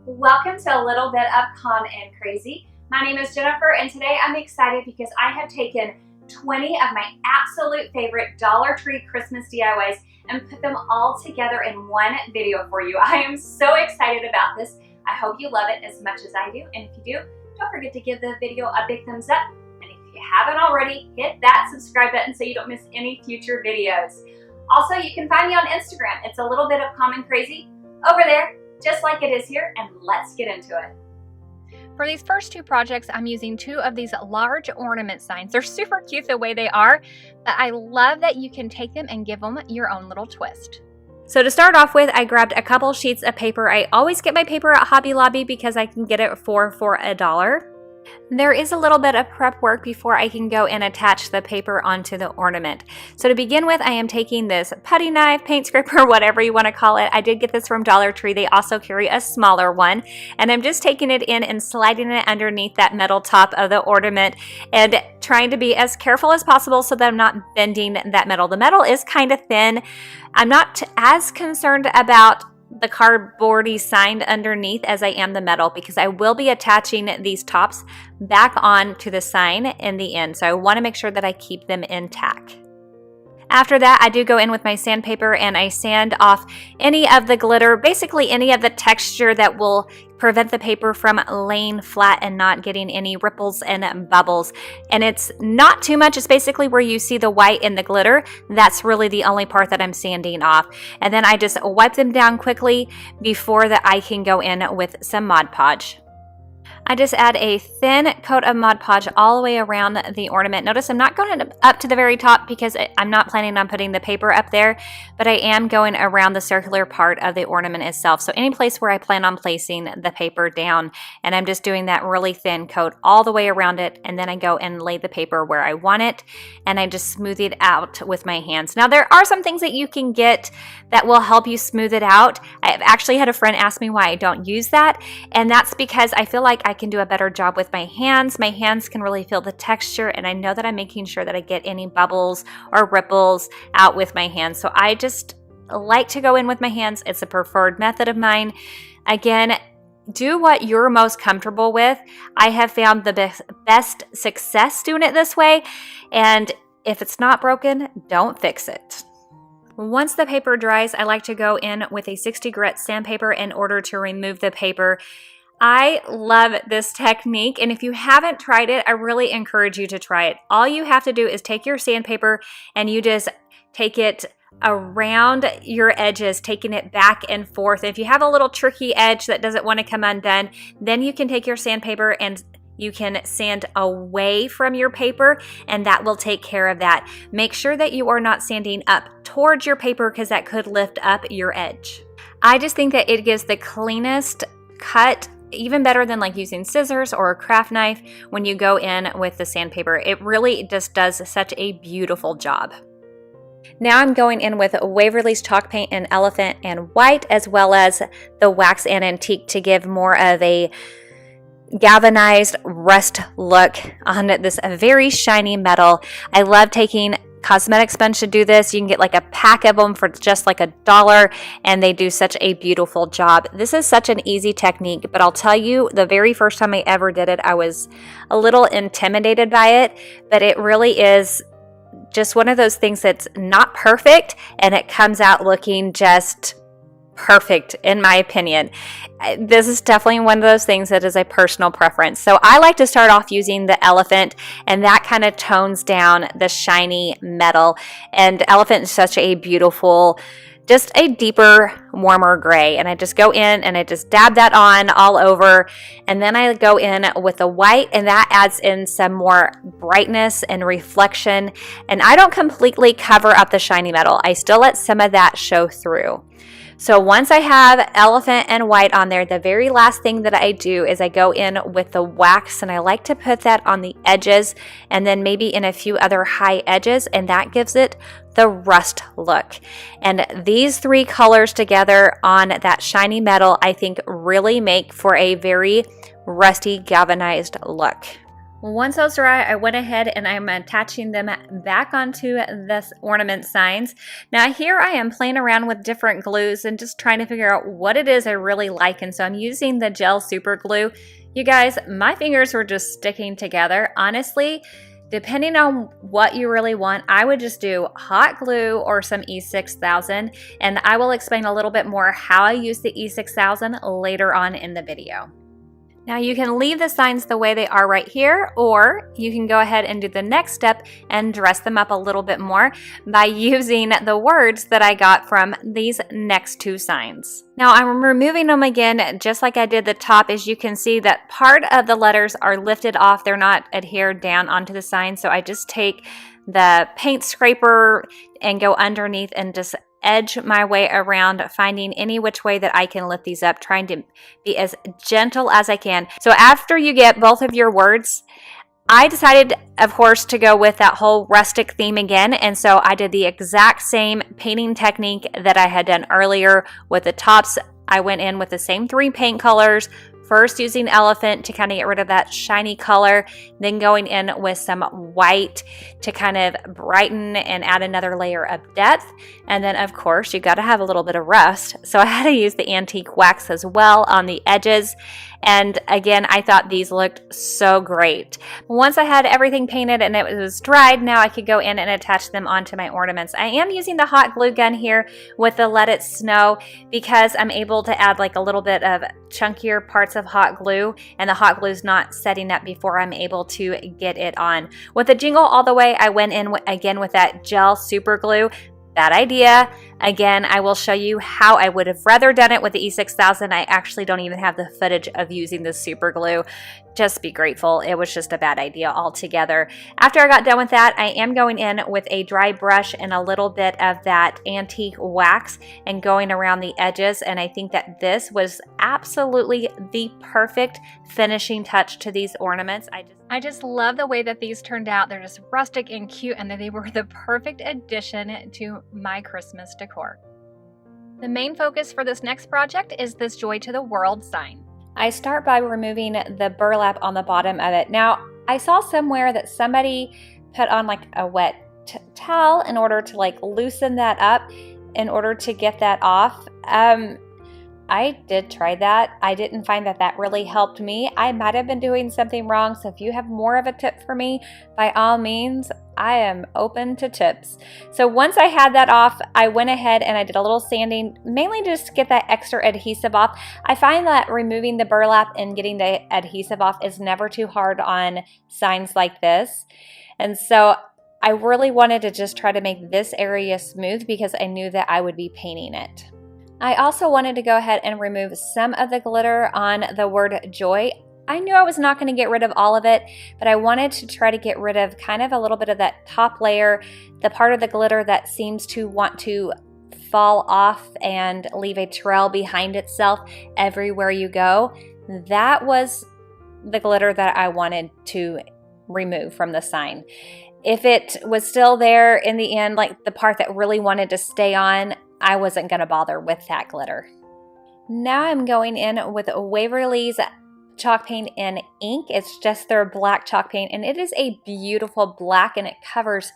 Welcome to a little bit of Calm and Crazy. My name is Jennifer and today I'm excited because I have taken 20 of my absolute favorite Dollar Tree Christmas DIYs and put them all together in one video for you. I am so excited about this. I hope you love it as much as I do, and if you do, don't forget to give the video a big thumbs up, and if you haven't already, hit that subscribe button so you don't miss any future videos. Also, you can find me on Instagram. It's a little bit of Calm and Crazy over there, just like it is here, and let's get into it. For these first two projects, I'm using two of these large ornament signs. They're super cute the way they are, but I love that you can take them and give them your own little twist. So to start off with, I grabbed a couple sheets of paper. I always get my paper at Hobby Lobby because I can get it for $1. There is a little bit of prep work before I can go and attach the paper onto the ornament. So to begin with, I am taking this putty knife, paint scraper, whatever you want to call it. I did get this from Dollar Tree. They also carry a smaller one. And I'm just taking it in and sliding it underneath that metal top of the ornament and trying to be as careful as possible so that I'm not bending that metal. The metal is kind of thin. I'm not as concerned about the cardboardy sign underneath as I am the metal because I will be attaching these tops back on to the sign in the end. So I want to make sure that I keep them intact. After that, I do go in with my sandpaper and I sand off any of the glitter, basically any of the texture that will prevent the paper from laying flat and not getting any ripples and bubbles. And it's not too much. It's basically where you see the white and the glitter. That's really the only part that I'm sanding off. And then I just wipe them down quickly before that I can go in with some Mod Podge. I just add a thin coat of Mod Podge all the way around the ornament. Notice I'm not going up to the very top because I'm not planning on putting the paper up there, but I am going around the circular part of the ornament itself. So any place where I plan on placing the paper down, and I'm just doing that really thin coat all the way around it, and then I go and lay the paper where I want it, and I just smooth it out with my hands. Now there are some things that you can get that will help you smooth it out. I've actually had a friend ask me why I don't use that, and that's because I feel like I can do a better job with my hands. My hands can really feel the texture, and I know that I'm making sure that I get any bubbles or ripples out with my hands. So I just like to go in with my hands. It's a preferred method of mine. Again, do what you're most comfortable with. I have found the best success doing it this way, and if it's not broken, don't fix it. Once the paper dries, I like to go in with a 60 grit sandpaper in order to remove the paper. I love this technique, and if you haven't tried it, I really encourage you to try it. All you have to do is take your sandpaper and you just take it around your edges, taking it back and forth. If you have a little tricky edge that doesn't want to come undone, then you can take your sandpaper and you can sand away from your paper, and that will take care of that. Make sure that you are not sanding up towards your paper because that could lift up your edge. I just think that it gives the cleanest cut, even better than like using scissors or a craft knife when you go in with the sandpaper. It really just does such a beautiful job. Now I'm going in with Waverly's chalk paint in Elephant and White, as well as the Wax and Antique to give more of a galvanized rust look on this very shiny metal. I love taking cosmetic sponge to do this. You can get like a pack of them for just like $1, and they do such a beautiful job. This is such an easy technique, but I'll tell you, the very first time I ever did it, I was a little intimidated by it, but it really is just one of those things that's not perfect, and it comes out looking just perfect in my opinion. This is definitely one of those things that is a personal preference. So I like to start off using the Elephant, and that kind of tones down the shiny metal. And Elephant is such a beautiful, just a deeper, warmer gray. And I just go in and I just dab that on all over. And then I go in with the white, and that adds in some more brightness and reflection. And I don't completely cover up the shiny metal. I still let some of that show through. So once I have Elephant and White on there, the very last thing that I do is I go in with the wax, and I like to put that on the edges and then maybe in a few other high edges, and that gives it the rust look. And these three colors together on that shiny metal, I think really make for a very rusty galvanized look. Once those dry, I went ahead and I'm attaching them back onto this ornament signs. Now here I am playing around with different glues and just trying to figure out what it is I really like. And so I'm using the gel super glue. You guys, my fingers were just sticking together. Honestly, depending on what you really want, I would just do hot glue or some E6000. And I will explain a little bit more how I use the E6000 later on in the video. Now you can leave the signs the way they are right here, or you can go ahead and do the next step and dress them up a little bit more by using the words that I got from these next two signs. Now I'm removing them again, just like I did the top. As you can see that part of the letters are lifted off. They're not adhered down onto the sign. So I just take the paint scraper and go underneath and just edge my way around, finding any which way that I can lift these up, trying to be as gentle as I can. So after you get both of your words, I decided, of course, to go with that whole rustic theme again. And so I did the exact same painting technique that I had done earlier with the tops. I went in with the same 3 paint colors, first using elephant to kind of get rid of that shiny color, then going in with some white to kind of brighten and add another layer of depth. And then of course you got to have a little bit of rust. So I had to use the antique wax as well on the edges. And again, I thought these looked so great. Once I had everything painted and it was dried, now I could go in and attach them onto my ornaments. I am using the hot glue gun here with the Let It Snow because I'm able to add like a little bit of chunkier parts of hot glue, and the hot glue is not setting up before I'm able to get it on. With the Jingle All the Way, I went in again with that gel super glue. Bad idea. Again, I will show you how I would have rather done it with the E6000. I actually don't even have the footage of using the super glue. Just be grateful. It was just a bad idea altogether. After I got done with that, I am going in with a dry brush and a little bit of that antique wax and going around the edges. And I think that this was absolutely the perfect finishing touch to these ornaments. I just love the way that these turned out. They're just rustic and cute, and that they were the perfect addition to my Christmas decor. The main focus for this next project is this Joy to the World sign. I start by removing the burlap on the bottom of it. Now, I saw somewhere that somebody put on like a wet towel in order to like loosen that up in order to get that off. I did try that. I didn't find that that really helped me. I might have been doing something wrong, so if you have more of a tip for me, by all means, I am open to tips. So once I had that off, I went ahead and I did a little sanding, mainly just to get that extra adhesive off. I find that removing the burlap and getting the adhesive off is never too hard on signs like this. And so I really wanted to just try to make this area smooth because I knew that I would be painting it. I also wanted to go ahead and remove some of the glitter on the word joy. I knew I was not going to get rid of all of it, but I wanted to try to get rid of kind of a little bit of that top layer, the part of the glitter that seems to want to fall off and leave a trail behind itself everywhere you go. That was the glitter that I wanted to remove from the sign. If it was still there in the end, like the part that really wanted to stay on, I wasn't going to bother with that glitter. Now I'm going in with Waverly's chalk paint in ink. It's just their black chalk paint, and it is a beautiful black, and it covers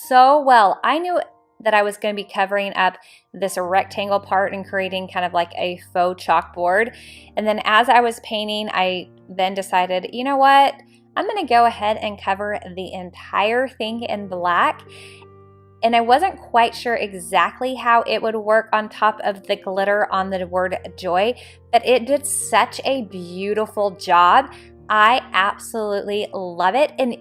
so well. I knew that I was going to be covering up this rectangle part and creating kind of like a faux chalkboard. And then as I was painting, I then decided, you know what? I'm going to go ahead and cover the entire thing in black. And I wasn't quite sure exactly how it would work on top of the glitter on the word joy, but it did such a beautiful job. I absolutely love it. And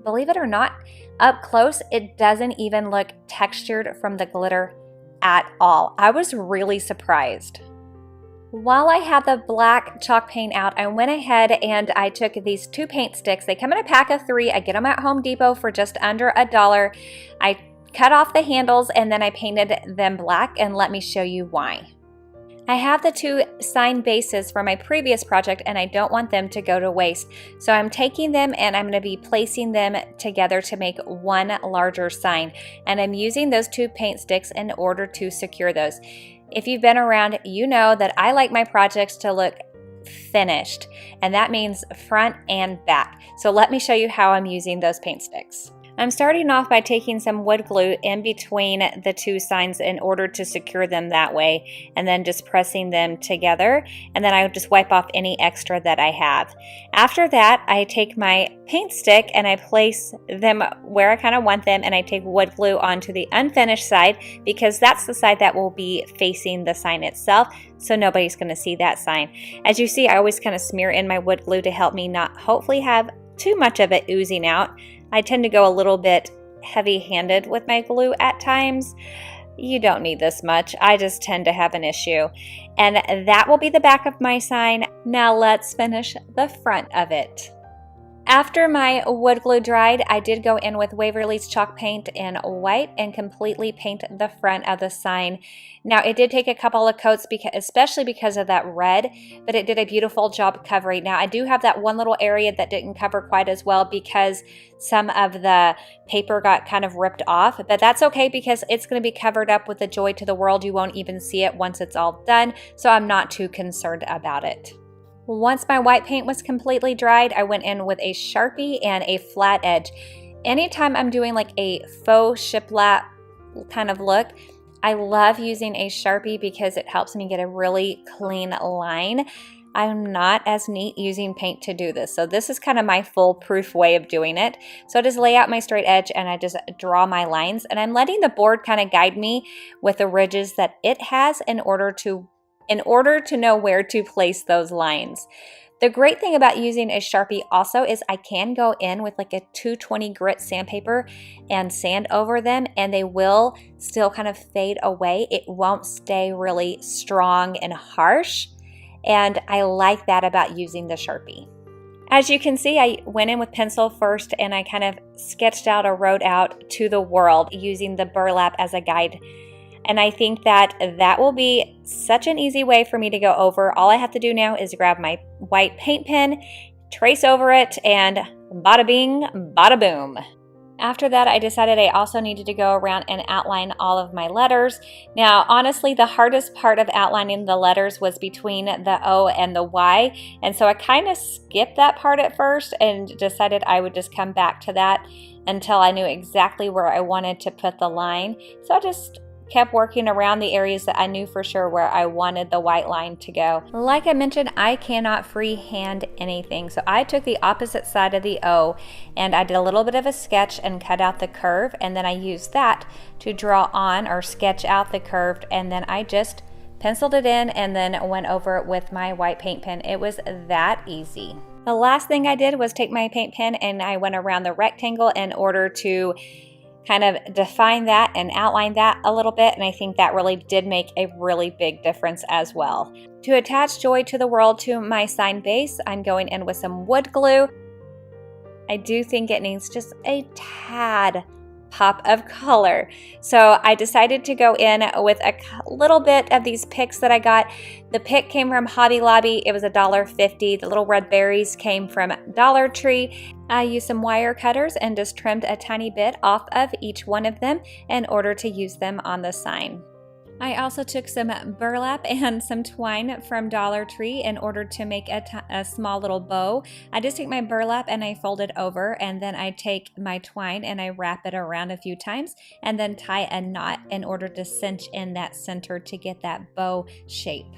believe it or not, up close, it doesn't even look textured from the glitter at all. I was really surprised. While I had the black chalk paint out, I went ahead and I took these 2 paint sticks. They come in a pack of 3. I get them at Home Depot for just under $1. I cut off the handles and then I painted them black, and let me show you why. I have the 2 sign bases for my previous project and I don't want them to go to waste. So I'm taking them and I'm going to be placing them together to make one larger sign. And I'm using those 2 paint sticks in order to secure those. If you've been around, you know that I like my projects to look finished, and that means front and back. So let me show you how I'm using those paint sticks. I'm starting off by taking some wood glue in between the two signs in order to secure them that way, and then just pressing them together, and then I would just wipe off any extra that I have. After that, I take my paint stick and I place them where I kind of want them, and I take wood glue onto the unfinished side because that's the side that will be facing the sign itself, so nobody's going to see that sign. As you see, I always kind of smear in my wood glue to help me not hopefully have too much of it oozing out. I tend to go a little bit heavy-handed with my glue at times. You don't need this much. I just tend to have an issue. And that will be the back of my sign. Now let's finish the front of it. After my wood glue dried, I did go in with Waverly's chalk paint in white and completely paint the front of the sign. Now, it did take a couple of coats, especially because of that red, but it did a beautiful job covering. Now, I do have that one little area that didn't cover quite as well because some of the paper got kind of ripped off, but that's okay because it's going to be covered up with the Joy to the World. You won't even see it once it's all done, so I'm not too concerned about it. Once my white paint was completely dried, I went in with a Sharpie and a flat edge. Anytime I'm doing like a faux shiplap kind of look, I love using a Sharpie because it helps me get a really clean line. I'm not as neat using paint to do this, so this is kind of my foolproof way of doing it. So I just lay out my straight edge and I just draw my lines, and I'm letting the board kind of guide me with the ridges that it has in order to know where to place those lines. The great thing about using a Sharpie also is I can go in with like a 220 grit sandpaper and sand over them, and they will still kind of fade away. It won't stay really strong and harsh, and I like that about using the Sharpie. As you can see, I went in with pencil first and I kind of sketched out or wrote out "to the world" using the burlap as a guide. And I think that will be such an easy way for me to go over. All I have to do now is grab my white paint pen, trace over it, and bada bing, bada boom. After that, I decided I also needed to go around and outline all of my letters. Now, honestly, the hardest part of outlining the letters was between the O and the Y. And so I kind of skipped that part at first and decided I would just come back to that until I knew exactly where I wanted to put the line. So I just kept working around the areas that I knew for sure where I wanted the white line to go. Like I mentioned, I cannot freehand anything, so I took the opposite side of the O and I did a little bit of a sketch and cut out the curve, and then I used that to draw on or sketch out the curved, and then I just penciled it in and then went over it with my white paint pen. It was that easy. The last thing I did was take my paint pen and I went around the rectangle in order to kind of define that and outline that a little bit, and I think that really did make a really big difference as well. To attach Joy to the World to my sign base, I'm going in with some wood glue. I do think it needs just a tad pop of color. So I decided to go in with a little bit of these picks that I got. The pick came from Hobby Lobby. It was $1.50. The little red berries came from Dollar Tree. I used some wire cutters and just trimmed a tiny bit off of each one of them in order to use them on the sign. I also took some burlap and some twine from Dollar Tree in order to make a small little bow. I just take my burlap and I fold it over, and then I take my twine and I wrap it around a few times and then tie a knot in order to cinch in that center to get that bow shape.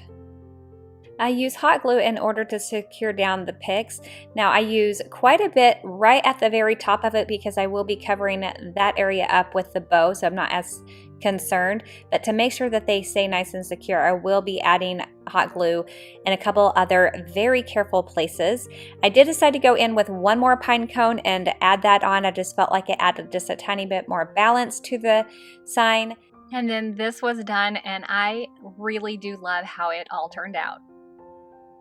I use hot glue in order to secure down the picks. Now I use quite a bit right at the very top of it because I will be covering that area up with the bow, so I'm not as concerned, but to make sure that they stay nice and secure, I will be adding hot glue in a couple other very careful places. I did decide to go in with one more pine cone and add that on. I just felt like it added just a tiny bit more balance to the sign. And then this was done, and I really do love how it all turned out.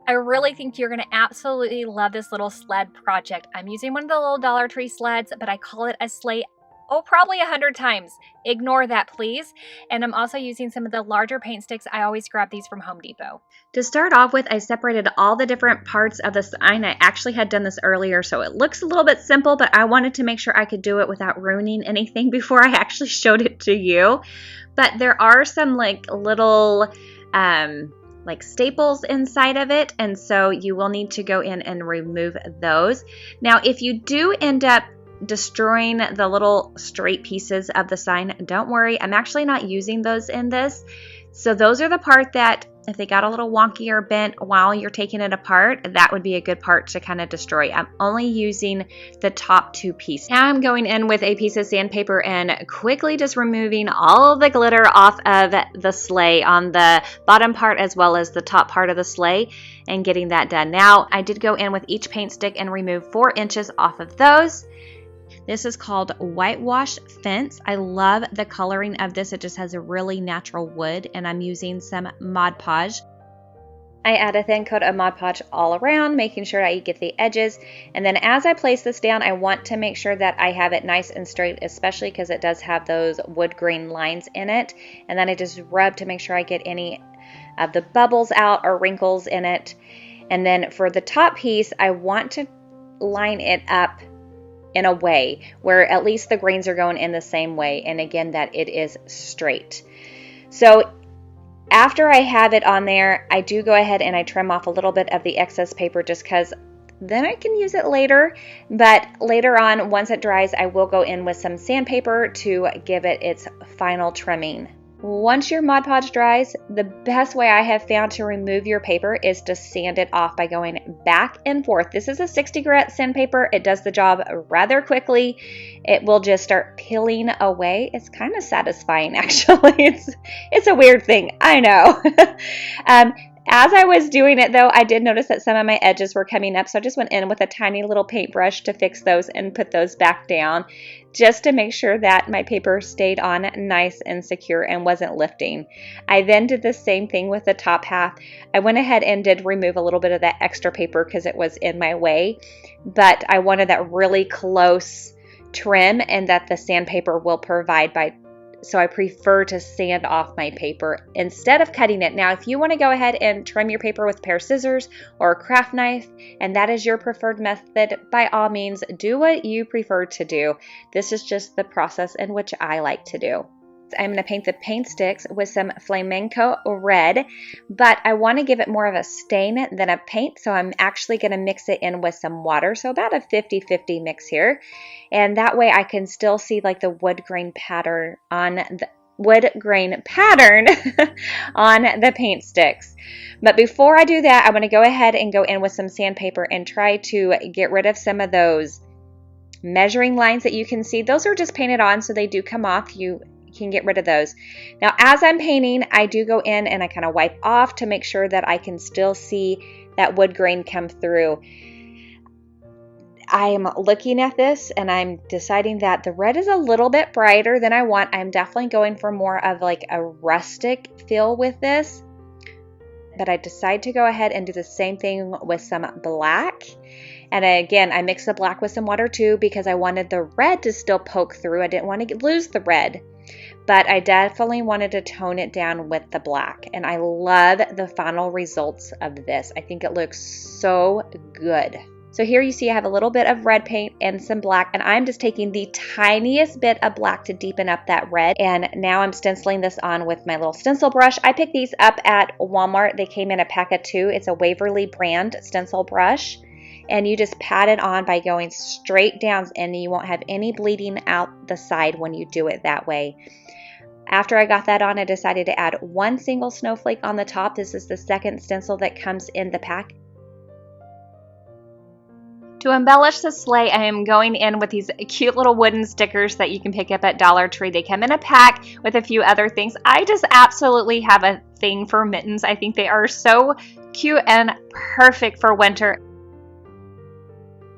I really think you're going to absolutely love this little sled project. I'm using one of the little Dollar Tree sleds, but I call it a sleigh probably 100 times. Ignore that, please. And I'm also using some of the larger paint sticks. I always grab these from Home Depot. To start off with, I separated all the different parts of the sign. I actually had done this earlier, so it looks a little bit simple, but I wanted to make sure I could do it without ruining anything before I actually showed it to you. But there are some like little like staples inside of it, and so you will need to go in and remove those. Now, if you do end up destroying the little straight pieces of the sign, don't worry, I'm actually not using those in this. So those are the part that if they got a little wonky or bent while you're taking it apart, that would be a good part to kind of destroy. I'm only using the top two pieces. Now I'm going in with a piece of sandpaper and quickly just removing all of the glitter off of the sleigh on the bottom part as well as the top part of the sleigh and getting that done. Now I did go in with each paint stick and remove 4 inches off of those. This is called Whitewash Fence. I love the coloring of this. It just has a really natural wood, and I'm using some Mod Podge. I add a thin coat of Mod Podge all around, making sure I get the edges. And then as I place this down, I want to make sure that I have it nice and straight, especially because it does have those wood grain lines in it. And then I just rub to make sure I get any of the bubbles out or wrinkles in it. And then for the top piece, I want to line it up in a way where at least the grains are going in the same way, and again that it is straight. So after I have it on there, I do go ahead and I trim off a little bit of the excess paper just because then I can use it later. But later on, once it dries, I will go in with some sandpaper to give it its final trimming. Once your Mod Podge dries, the best way I have found to remove your paper is to sand it off by going back and forth. This is a 60 grit sandpaper. It does the job rather quickly. It will just start peeling away. It's kind of satisfying, actually. It's a weird thing, I know. As I was doing it, though, I did notice that some of my edges were coming up, so I just went in with a tiny little paintbrush to fix those and put those back down just to make sure that my paper stayed on nice and secure and wasn't lifting. I then did the same thing with the top half. I went ahead and did remove a little bit of that extra paper because it was in my way, but I wanted that really close trim and that the sandpaper will provide so I prefer to sand off my paper instead of cutting it. Now, if you want to go ahead and trim your paper with a pair of scissors or a craft knife, and that is your preferred method, by all means, do what you prefer to do. This is just the process in which I like to do. I'm going to paint the paint sticks with some flamenco red, but I want to give it more of a stain than a paint, so I'm actually going to mix it in with some water, so about a 50-50 mix here, and that way I can still see like the wood grain pattern on the on the paint sticks. But before I do that, I'm going to go ahead and go in with some sandpaper and try to get rid of some of those measuring lines that you can see. Those are just painted on, so they do come off. You can get rid of those. Now, as I'm painting, I do go in and I kind of wipe off to make sure that I can still see that wood grain come through. I am looking at this and I'm deciding that the red is a little bit brighter than I want. I'm definitely going for more of like a rustic feel with this, but I decide to go ahead and do the same thing with some black. And again, I mixed the black with some water too because I wanted the red to still poke through. I didn't want to lose the red, but I definitely wanted to tone it down with the black. And I love the final results of this. I think it looks so good. So here you see I have a little bit of red paint and some black, and I'm just taking the tiniest bit of black to deepen up that red. And now I'm stenciling this on with my little stencil brush. I picked these up at Walmart. They came in a pack of 2. It's a Waverly brand stencil brush. And you just pat it on by going straight down, and you won't have any bleeding out the side when you do it that way. After I got that on, I decided to add 1 single snowflake on the top. This is the second stencil that comes in the pack. To embellish the sleigh, I am going in with these cute little wooden stickers that you can pick up at Dollar Tree. They come in a pack with a few other things. I just absolutely have a thing for mittens. I think they are so cute and perfect for winter.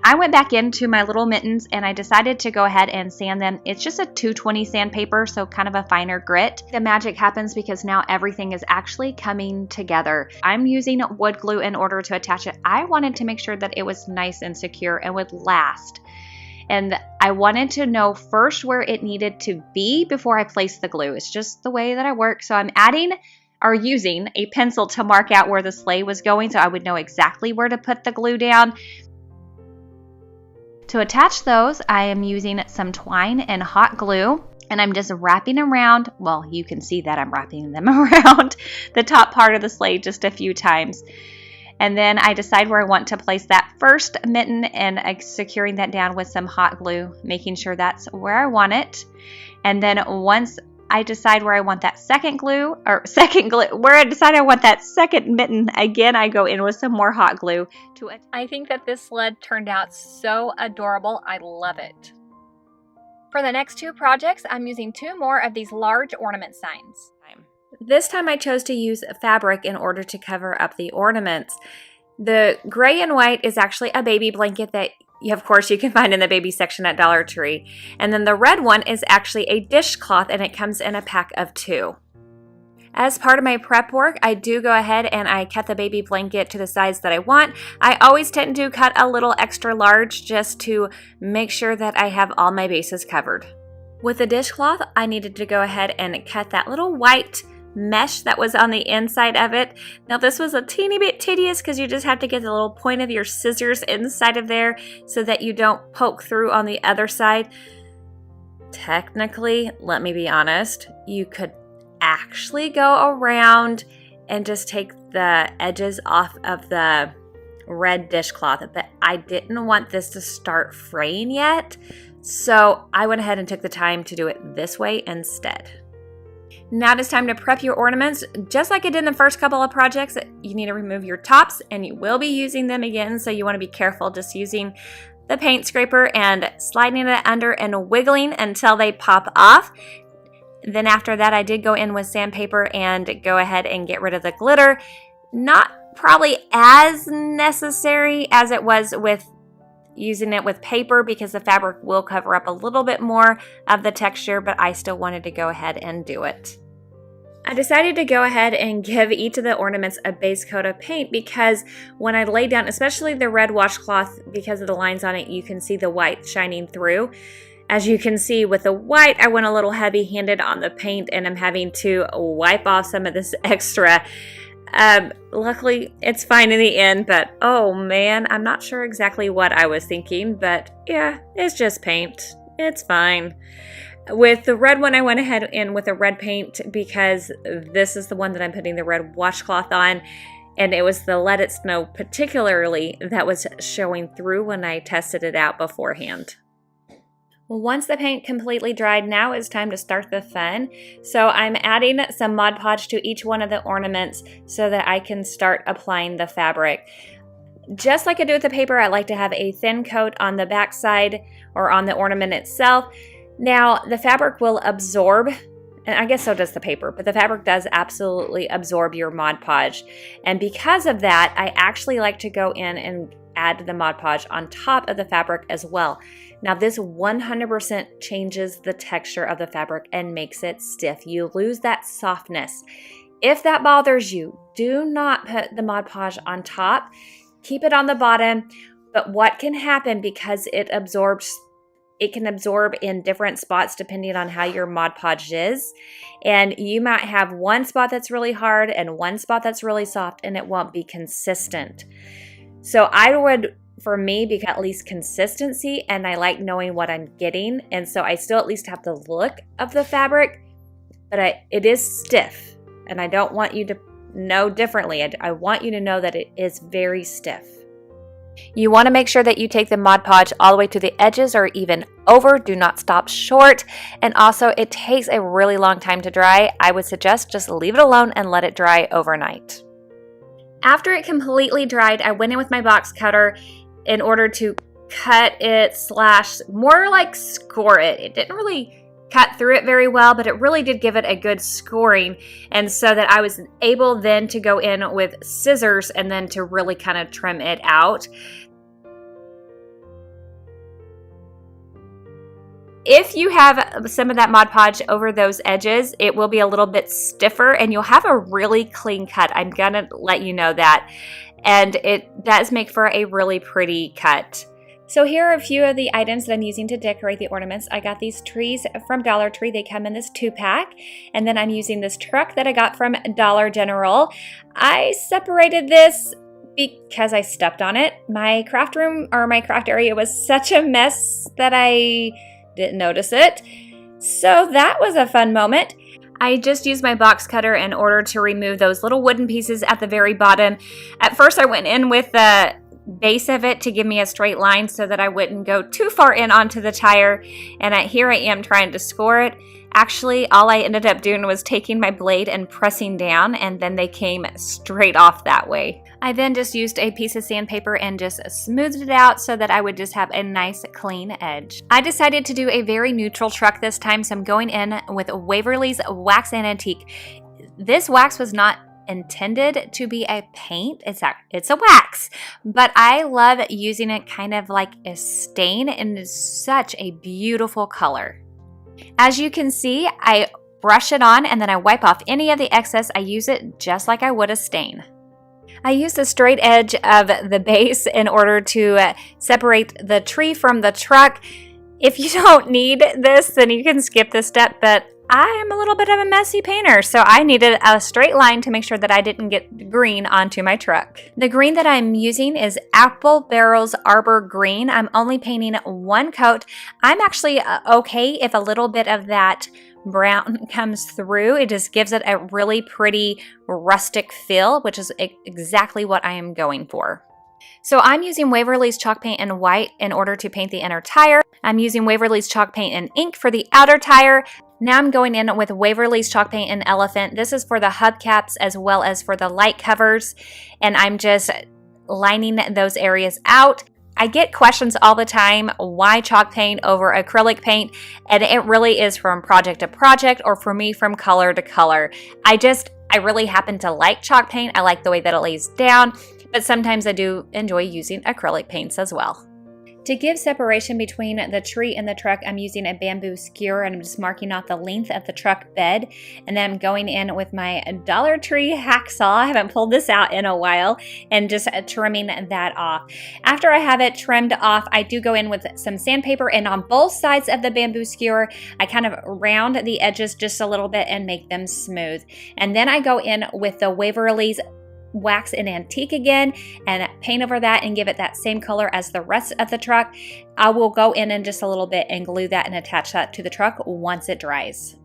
I went back into my little mittens and I decided to go ahead and sand them. It's just a 220 sandpaper, so kind of a finer grit. The magic happens because now everything is actually coming together. I'm using wood glue in order to attach it. I wanted to make sure that it was nice and secure and would last. And I wanted to know first where it needed to be before I placed the glue. It's just the way that I work. So I'm using a pencil to mark out where the sleigh was going so I would know exactly where to put the glue down. To attach those, I am using some twine and hot glue. And I'm just wrapping around, well, you can see that I'm wrapping them around the top part of the sleigh just a few times. And then I decide where I want to place that first mitten and securing that down with some hot glue, making sure that's where I want it. And then once I decide where I want that where I decide I want that second mitten, again, I go in with some more hot glue. I think that this sled turned out so adorable. I love it. For the next two projects, I'm using two more of these large ornament signs. This time I chose to use fabric in order to cover up the ornaments. The gray and white is actually a baby blanket that, of course, you can find in the baby section at Dollar Tree. And then the red one is actually a dishcloth, and it comes in a pack of 2. As part of my prep work, I do go ahead and I cut the baby blanket to the size that I want. I always tend to cut a little extra large just to make sure that I have all my bases covered. With the dishcloth, I needed to go ahead and cut that little white mesh that was on the inside of it. Now this was a teeny bit tedious because you just have to get the little point of your scissors inside of there so that you don't poke through on the other side. Technically, let me be honest, you could actually go around and just take the edges off of the red dishcloth, but I didn't want this to start fraying yet, so I went ahead and took the time to do it this way instead. Now it's time to prep your ornaments. Just like I did in the first couple of projects, you need to remove your tops, and you will be using them again, so you want to be careful just using the paint scraper and sliding it under and wiggling until they pop off. Then after that, I did go in with sandpaper and go ahead and get rid of the glitter. Not probably as necessary as it was with using it with paper because the fabric will cover up a little bit more of the texture, but I still wanted to go ahead and do it. I decided to go ahead and give each of the ornaments a base coat of paint because when I lay down, especially the red washcloth, because of the lines on it, you can see the white shining through. As you can see with the white, I went a little heavy-handed on the paint and I'm having to wipe off some of this extra. Luckily, it's fine in the end, but oh man, I'm not sure exactly what I was thinking, but yeah, it's just paint. It's fine. With the red one, I went ahead in with a red paint because this is the one that I'm putting the red washcloth on, and it was the Let It Snow particularly that was showing through when I tested it out beforehand. Well, once the paint completely dried, now it's time to start the fun. So I'm adding some Mod Podge to each one of the ornaments so that I can start applying the fabric. Just like I do with the paper, I like to have a thin coat on the back side or on the ornament itself. Now, the fabric will absorb, and I guess so does the paper, but the fabric does absolutely absorb your Mod Podge. And because of that, I actually like to go in and add the Mod Podge on top of the fabric as well. Now, this 100% changes the texture of the fabric and makes it stiff. You lose that softness. If that bothers you, do not put the Mod Podge on top. Keep it on the bottom. But what can happen, because it can absorb in different spots depending on how your Mod Podge is. And you might have one spot that's really hard and one spot that's really soft, and it won't be consistent. So I would, for me, be at least consistency, and I like knowing what I'm getting. And so I still at least have the look of the fabric, but it is stiff. And I don't want you to know differently. I want you to know that it is very stiff. You want to make sure that you take the Mod Podge all the way to the edges or even over. Do not stop short. And also, it takes a really long time to dry. I would suggest just leave it alone and let it dry overnight. After it completely dried, I went in with my box cutter in order to cut it / more like score it. It didn't really cut through it very well, but it really did give it a good scoring, and so that I was able then to go in with scissors and then to really kind of trim it out. If you have some of that Mod Podge over those edges, it will be a little bit stiffer and you'll have a really clean cut. I'm gonna let you know that. And it does make for a really pretty cut. So here are a few of the items that I'm using to decorate the ornaments. I got these trees from Dollar Tree. They come in this 2-pack. And then I'm using this truck that I got from Dollar General. I separated this because I stepped on it. My craft room, or my craft area, was such a mess that I didn't notice it. So that was a fun moment. I just used my box cutter in order to remove those little wooden pieces at the very bottom. At first I went in with the base of it to give me a straight line so that I wouldn't go too far in onto the tire, and here I am trying to score it. Actually, all I ended up doing was taking my blade and pressing down, and then they came straight off that way. I then just used a piece of sandpaper and just smoothed it out so that I would just have a nice clean edge. I decided to do a very neutral truck this time, so I'm going in with Waverly's Wax and Antique. This wax was not intended to be a paint. It's a wax, but I love using it kind of like a stain, and it's such a beautiful color. As you can see, I brush it on and then I wipe off any of the excess. I use it just like I would a stain. I use the straight edge of the base in order to separate the tree from the truck. If you don't need this, then you can skip this step, but I am a little bit of a messy painter, so I needed a straight line to make sure that I didn't get green onto my truck. The green that I'm using is Apple Barrel's Arbor Green. I'm only painting one coat. I'm actually okay if a little bit of that brown comes through. It just gives it a really pretty rustic feel, which is exactly what I am going for. So I'm using Waverly's chalk paint in white in order to paint the inner tire. I'm using Waverly's chalk paint in ink for the outer tire. Now I'm going in with Waverly's chalk paint in Elephant. This is for the hubcaps as well as for the light covers, and I'm just lining those areas out. I get questions all the time, why chalk paint over acrylic paint? And it really is from project to project, or for me from color to color. I really happen to like chalk paint. I like the way that it lays down, but sometimes I do enjoy using acrylic paints as well. To give separation between the tree and the truck, I'm using a bamboo skewer, and I'm just marking out the length of the truck bed. And then I'm going in with my Dollar Tree hacksaw. I haven't pulled this out in a while, and just trimming that off. After I have it trimmed off, I do go in with some sandpaper, and on both sides of the bamboo skewer, I kind of round the edges just a little bit and make them smooth. And then I go in with the Waverly's Wax and Antique again and paint over that and give it that same color as the rest of the truck. I will go in just a little bit and glue that and attach that to the truck once it dries.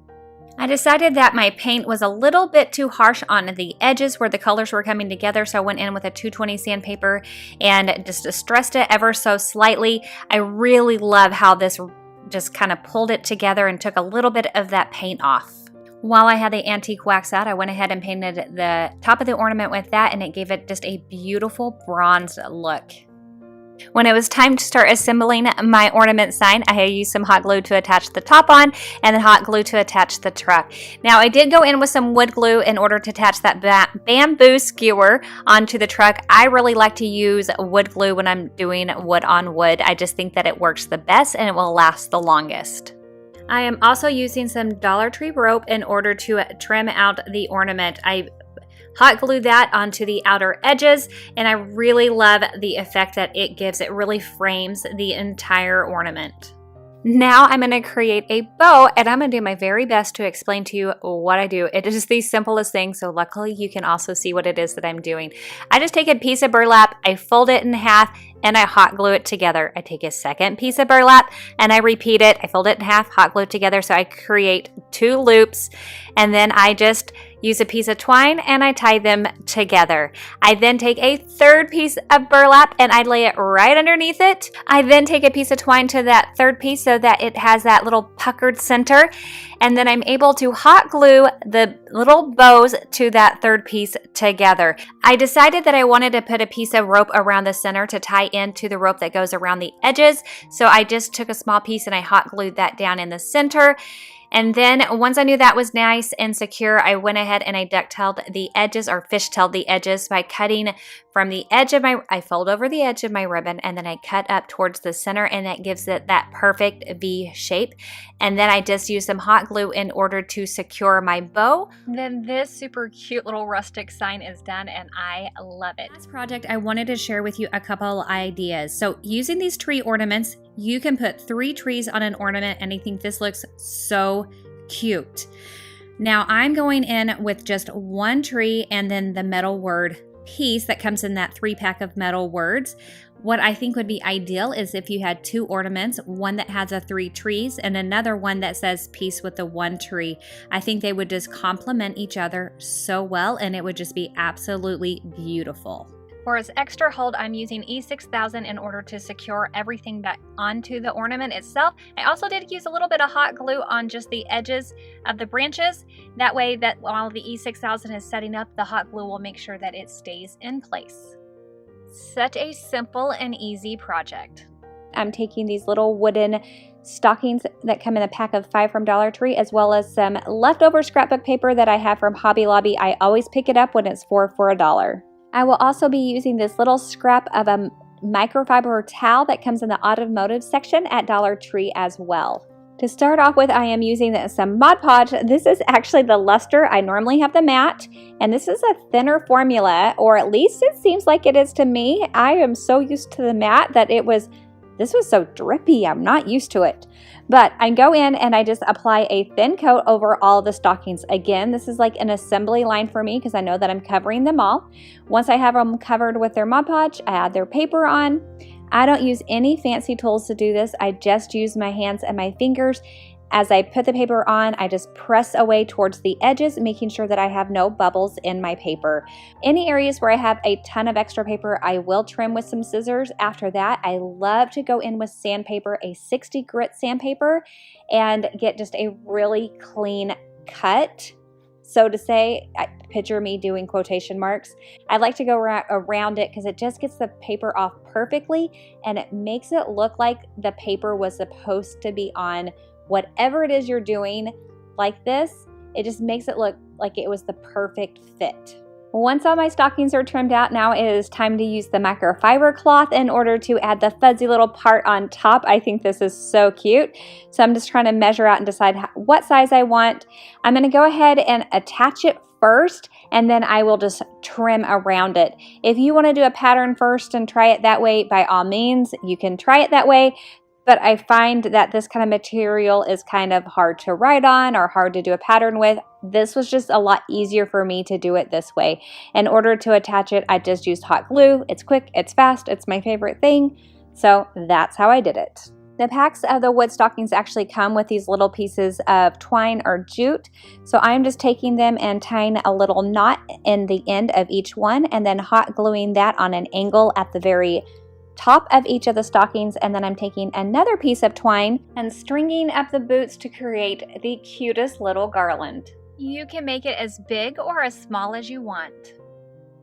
I decided that my paint was a little bit too harsh on the edges where the colors were coming together, so I went in with a 220 sandpaper and just distressed it ever so slightly. I really love how this just kind of pulled it together and took a little bit of that paint off. While I had the antique wax out, I went ahead and painted the top of the ornament with that, and it gave it just a beautiful bronze look. When it was time to start assembling my ornament sign, I used some hot glue to attach the top on and then hot glue to attach the truck. Now, I did go in with some wood glue in order to attach that bamboo skewer onto the truck. I really like to use wood glue when I'm doing wood on wood. I just think that it works the best and it will last the longest. I am also using some Dollar Tree rope in order to trim out the ornament. I hot glue that onto the outer edges, and I really love the effect that it gives. It really frames the entire ornament. Now I'm going to create a bow, and I'm going to do my very best to explain to you what I do. It is the simplest thing, so luckily you can also see what it is that I'm doing. I just take a piece of burlap, I fold it in half, and I hot glue it together. I take a second piece of burlap and I repeat it. I fold it in half, hot glue it together, so I create 2 loops, and then I just use a piece of twine and I tie them together. I then take a third piece of burlap and I lay it right underneath it. I then take a piece of twine to that third piece so that it has that little puckered center, and then I'm able to hot glue the little bows to that third piece together. I decided that I wanted to put a piece of rope around the center to tie into the rope that goes around the edges, so I just took a small piece and I hot glued that down in the center. And then once I knew that was nice and secure, I went ahead and I ducktailed the edges, or fishtailed the edges, by cutting from the edge of I fold over the edge of my ribbon, and then I cut up towards the center, and that gives it that perfect V shape. And then I just use some hot glue in order to secure my bow. Then this super cute little rustic sign is done, and I love it. This project, I wanted to share with you a couple ideas. So using these tree ornaments, you can put 3 trees on an ornament, and I think this looks so cute. Now I'm going in with just 1 tree and then the metal word piece that comes in that 3-pack of metal words. What I think would be ideal is if you had 2 ornaments, one that has the 3 trees and another one that says piece with the 1 tree. I think they would just complement each other so well, and it would just be absolutely beautiful. For its extra hold, I'm using E6000 in order to secure everything back onto the ornament itself. I also did use a little bit of hot glue on just the edges of the branches. That way that while the E6000 is setting up, the hot glue will make sure that it stays in place. Such a simple and easy project. I'm taking these little wooden stockings that come in a pack of 5 from Dollar Tree, as well as some leftover scrapbook paper that I have from Hobby Lobby. I always pick it up when it's 4 for $1. I will also be using this little scrap of a microfiber towel that comes in the automotive section at Dollar Tree as well. To start off with, I am using some Mod Podge. This is actually the luster. I normally have the matte, and this is a thinner formula, or at least it seems like it is to me. I am so used to the matte that this was so drippy. I'm not used to it. But I go in and I just apply a thin coat over all the stockings. Again, this is like an assembly line for me because I know that I'm covering them all. Once I have them covered with their Mod Podge, I add their paper on. I don't use any fancy tools to do this. I just use my hands and my fingers. As I put the paper on, I just press away towards the edges, making sure that I have no bubbles in my paper. Any areas where I have a ton of extra paper, I will trim with some scissors. After that, I love to go in with sandpaper, a 60 grit sandpaper, and get just a really clean cut. So to say, picture me doing quotation marks. I like to go around it because it just gets the paper off perfectly, and it makes it look like the paper was supposed to be on whatever it is you're doing like this. It just makes it look like it was the perfect fit. Once all my stockings are trimmed out, now it is time to use the microfiber cloth in order to add the fuzzy little part on top. I think this is so cute. So I'm just trying to measure out and decide what size I want. I'm going to go ahead and attach it first, and then I will just trim around it. If you want to do a pattern first and try it that way, by all means, you can try it that way. But I find that this kind of material is kind of hard to write on or hard to do a pattern with. This was just a lot easier for me to do it this way. In order to attach it, I just used hot glue. It's quick, it's fast, it's my favorite thing. So that's how I did it. The packs of the wood stockings actually come with these little pieces of twine or jute. So I'm just taking them and tying a little knot in the end of each one and then hot gluing that on an angle at the very top of each of the stockings, and then I'm taking another piece of twine and stringing up the boots to create the cutest little garland. You can make it as big or as small as you want.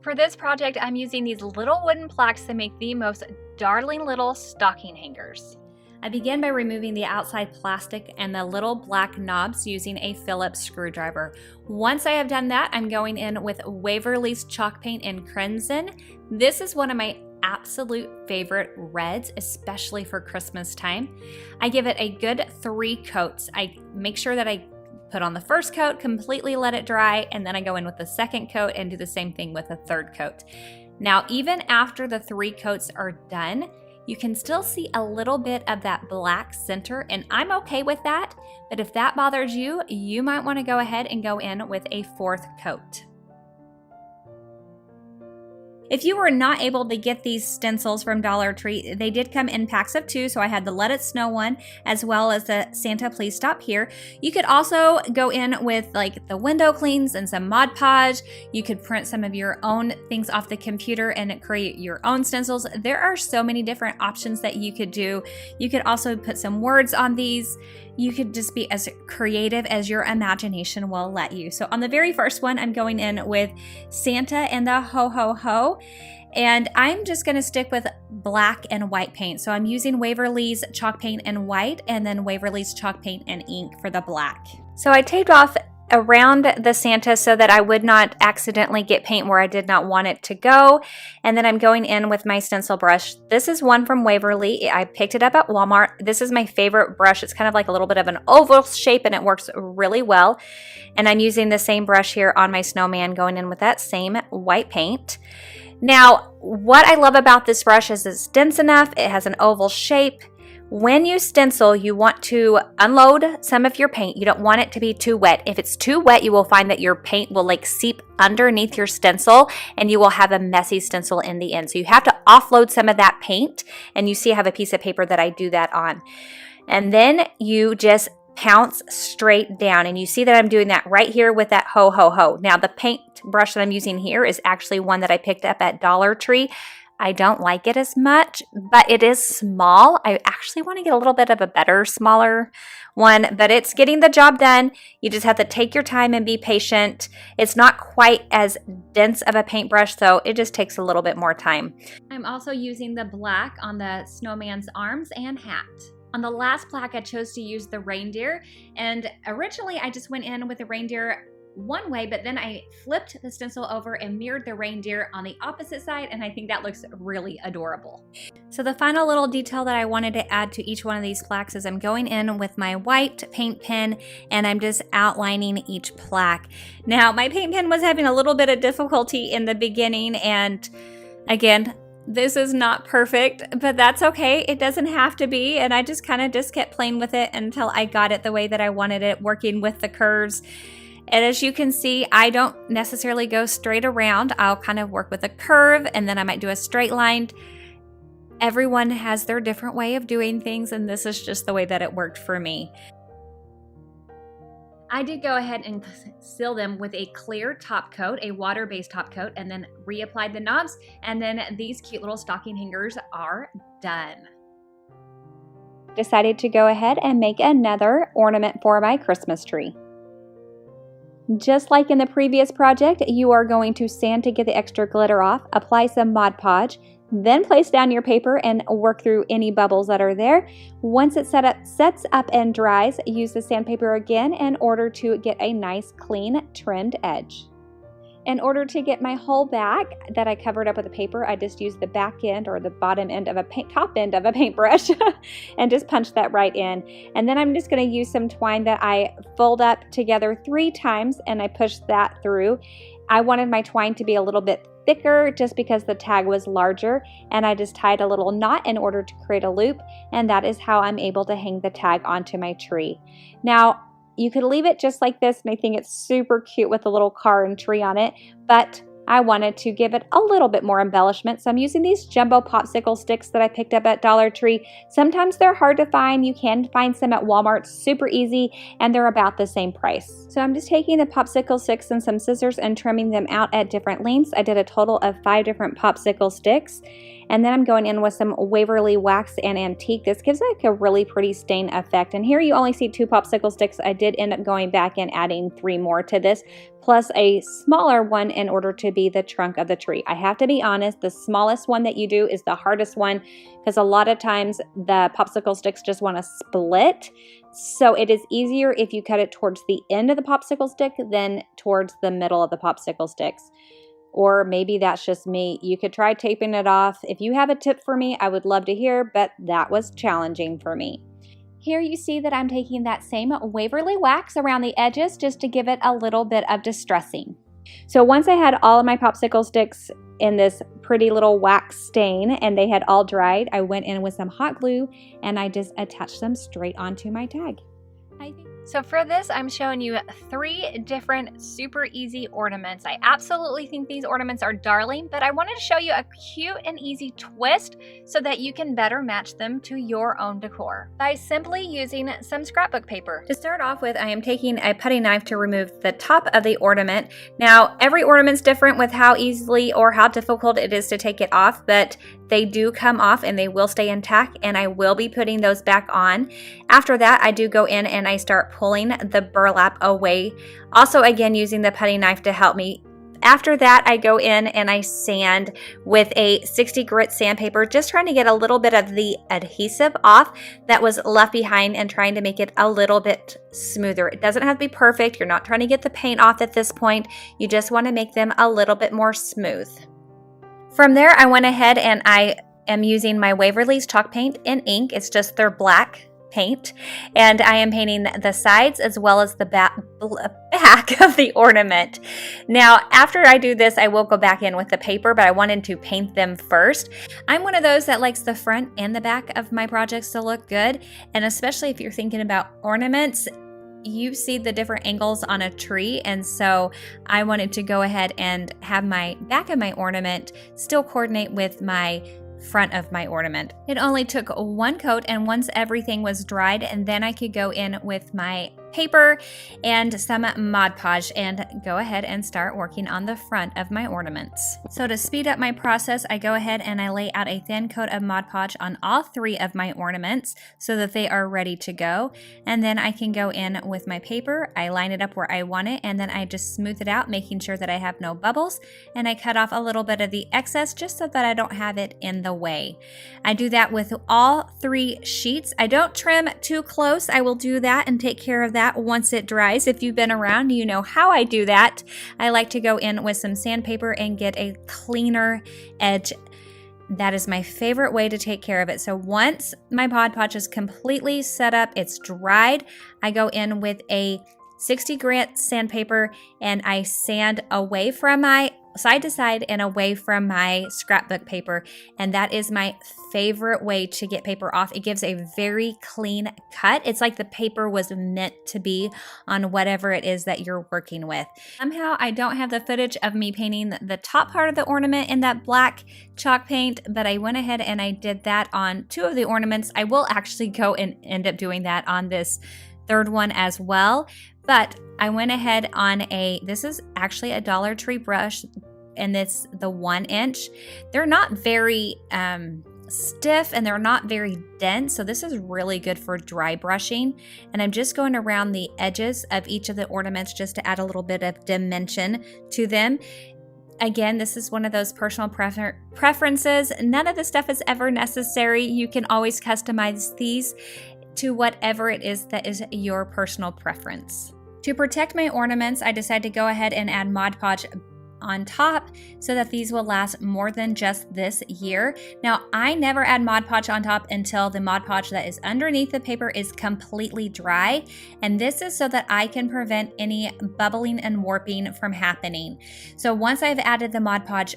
For this project, I'm using these little wooden plaques to make the most darling little stocking hangers. I begin by removing the outside plastic and the little black knobs using a Phillips screwdriver. Once I have done that, I'm going in with Waverly's chalk paint in Crimson. This is one of my absolute favorite reds, especially for Christmas time. I give it a good 3 coats. I make sure that I put on the first coat, completely let it dry, and then I go in with the second coat and do the same thing with the third coat. Now, even after the 3 coats are done, you can still see a little bit of that black center, and I'm okay with that. But if that bothers you, you might want to go ahead and go in with a 4th coat. If you were not able to get these stencils from Dollar Tree, they did come in packs of 2, so I had the Let It Snow one as well as the Santa Please Stop Here. You could also go in with like the window cleans and some Mod Podge. You could print some of your own things off the computer and create your own stencils. There are so many different options that you could do. You could also put some words on these. You could just be as creative as your imagination will let you. So on the very first one, I'm going in with Santa and the Ho Ho Ho. And I'm just gonna stick with black and white paint. So I'm using Waverly's chalk paint in white and then Waverly's chalk paint and ink for the black. So I taped off around the Santa so that I would not accidentally get paint where I did not want it to go. And then I'm going in with my stencil brush. This is one from Waverly. I picked it up at Walmart. This is my favorite brush. It's kind of like a little bit of an oval shape and it works really well. And I'm using the same brush here on my snowman, going in with that same white paint. Now, what I love about this brush is it's dense enough. It has an oval shape. When you stencil, you want to unload some of your paint. You don't want it to be too wet. If it's too wet, you will find that your paint will like seep underneath your stencil and you will have a messy stencil in the end. So you have to offload some of that paint, and you see I have a piece of paper that I do that on. And then you just pounce straight down, and you see that I'm doing that right here with that ho ho ho. Now the paint brush that I'm using here is actually one that I picked up at Dollar Tree. I don't like it as much, but it is small. I actually want to get a little bit of a better, smaller one, but it's getting the job done. You just have to take your time and be patient. It's not quite as dense of a paintbrush, so it just takes a little bit more time. I'm also using the black on the snowman's arms and hat. On the last plaque, I chose to use the reindeer, and originally I just went in with the reindeer one way, but then I flipped the stencil over and mirrored the reindeer on the opposite side, and I think that looks really adorable. So the final little detail that I wanted to add to each one of these plaques is I'm going in with my white paint pen and I'm just outlining each plaque. Now my paint pen was having a little bit of difficulty in the beginning, and again, this is not perfect, but that's okay. It doesn't have to be, and I just kind of kept playing with it until I got it the way that I wanted it, working with the curves. And as you can see, I don't necessarily go straight around. I'll kind of work with a curve, and then I might do a straight line. Everyone has their different way of doing things, and this is just the way that it worked for me. I did go ahead and seal them with a clear top coat, a water-based top coat, and then reapplied the knobs, and then these cute little stocking hangers are done. Decided to go ahead and make another ornament for my Christmas tree. Just like in the previous project, you are going to sand to get the extra glitter off, apply some Mod Podge, then place down your paper and work through any bubbles that are there. Once it sets up and dries, use the sandpaper again in order to get a nice, clean, trimmed edge. In order to get my whole back that I covered up with the paper, I just used the back end or the bottom end of a top end of a paintbrush and just punch that right in. And then I'm just going to use some twine that I fold up together 3 times and I push that through. I wanted my twine to be a little bit thicker just because the tag was larger, and I just tied a little knot in order to create a loop, and that is how I'm able to hang the tag onto my tree. Now, you could leave it just like this, and I think it's super cute with a little car and tree on it, but I wanted to give it a little bit more embellishment, so I'm using these jumbo popsicle sticks that I picked up at Dollar Tree. Sometimes they're hard to find. You can find some at Walmart, super easy, and they're about the same price. So I'm just taking the popsicle sticks and some scissors and trimming them out at different lengths. I did a total of 5 different popsicle sticks. And then I'm going in with some Waverly Wax and Antique. This gives like a really pretty stain effect. And here you only see 2 popsicle sticks. I did end up going back and adding 3 more to this, plus a smaller one in order to be the trunk of the tree. I have to be honest, the smallest one that you do is the hardest one because a lot of times the popsicle sticks just want to split. So it is easier if you cut it towards the end of the popsicle stick than towards the middle of the popsicle sticks. Or maybe that's just me. You could try taping it off. If you have a tip for me, I would love to hear, but that was challenging for me. Here you see that I'm taking that same Waverly Wax around the edges just to give it a little bit of distressing. So once I had all of my popsicle sticks in this pretty little wax stain and they had all dried, I went in with some hot glue and I just attached them straight onto my tag. So for this, I'm showing you 3 different super easy ornaments. I absolutely think these ornaments are darling, but I wanted to show you a cute and easy twist so that you can better match them to your own decor by simply using some scrapbook paper. To start off with, I am taking a putty knife to remove the top of the ornament. Now, every ornament's different with how easily or how difficult it is to take it off, but they do come off and they will stay intact, and I will be putting those back on. After that, I do go in and I start pulling the burlap away. Also, again, using the putty knife to help me. After that, I go in and I sand with a 60 grit sandpaper, just trying to get a little bit of the adhesive off that was left behind and trying to make it a little bit smoother. It doesn't have to be perfect. You're not trying to get the paint off at this point. You just want to make them a little bit more smooth. From there, I went ahead and I am using my Waverly's chalk paint and ink. It's just their black paint, and I am painting the sides as well as the back of the ornament. Now, after I do this, I will go back in with the paper, but I wanted to paint them first. I'm one of those that likes the front and the back of my projects to look good, and especially if you're thinking about ornaments, you see the different angles on a tree, and so I wanted to go ahead and have my back of my ornament still coordinate with my front of my ornament. It only took one coat, and once everything was dried, and then I could go in with my paper and some Mod Podge and go ahead and start working on the front of my ornaments. So to speed up my process, I go ahead and I lay out a thin coat of Mod Podge on all 3 of my ornaments so that they are ready to go. And then I can go in with my paper, I line it up where I want it, and then I just smooth it out, making sure that I have no bubbles, and I cut off a little bit of the excess just so that I don't have it in the way. I do that with all 3 sheets. I don't trim too close. I will do that and take care of that once it dries. If you've been around, you know how I do that. I like to go in with some sandpaper and get a cleaner edge. That is my favorite way to take care of it. So once my Mod Podge is completely set up, it's dried, I go in with a 60 grit sandpaper and I sand away from my side to side and away from my scrapbook paper, and that is my favorite way to get paper off. It gives a very clean cut. It's like the paper was meant to be on whatever it is that you're working with. Somehow I don't have the footage of me painting the top part of the ornament in that black chalk paint, but I went ahead and I did that on 2 of the ornaments. I will actually go and end up doing that on this 3rd one as well. But I went ahead on this is actually a Dollar Tree brush, and it's the 1 inch. They're not very stiff and they're not very dense, so this is really good for dry brushing. And I'm just going around the edges of each of the ornaments just to add a little bit of dimension to them. Again, this is one of those personal preferences. None of this stuff is ever necessary. You can always customize these to whatever it is that is your personal preference. To protect my ornaments, I decided to go ahead and add Mod Podge on top so that these will last more than just this year. Now, I never add Mod Podge on top until the Mod Podge that is underneath the paper is completely dry, and this is so that I can prevent any bubbling and warping from happening. So once I've added the Mod Podge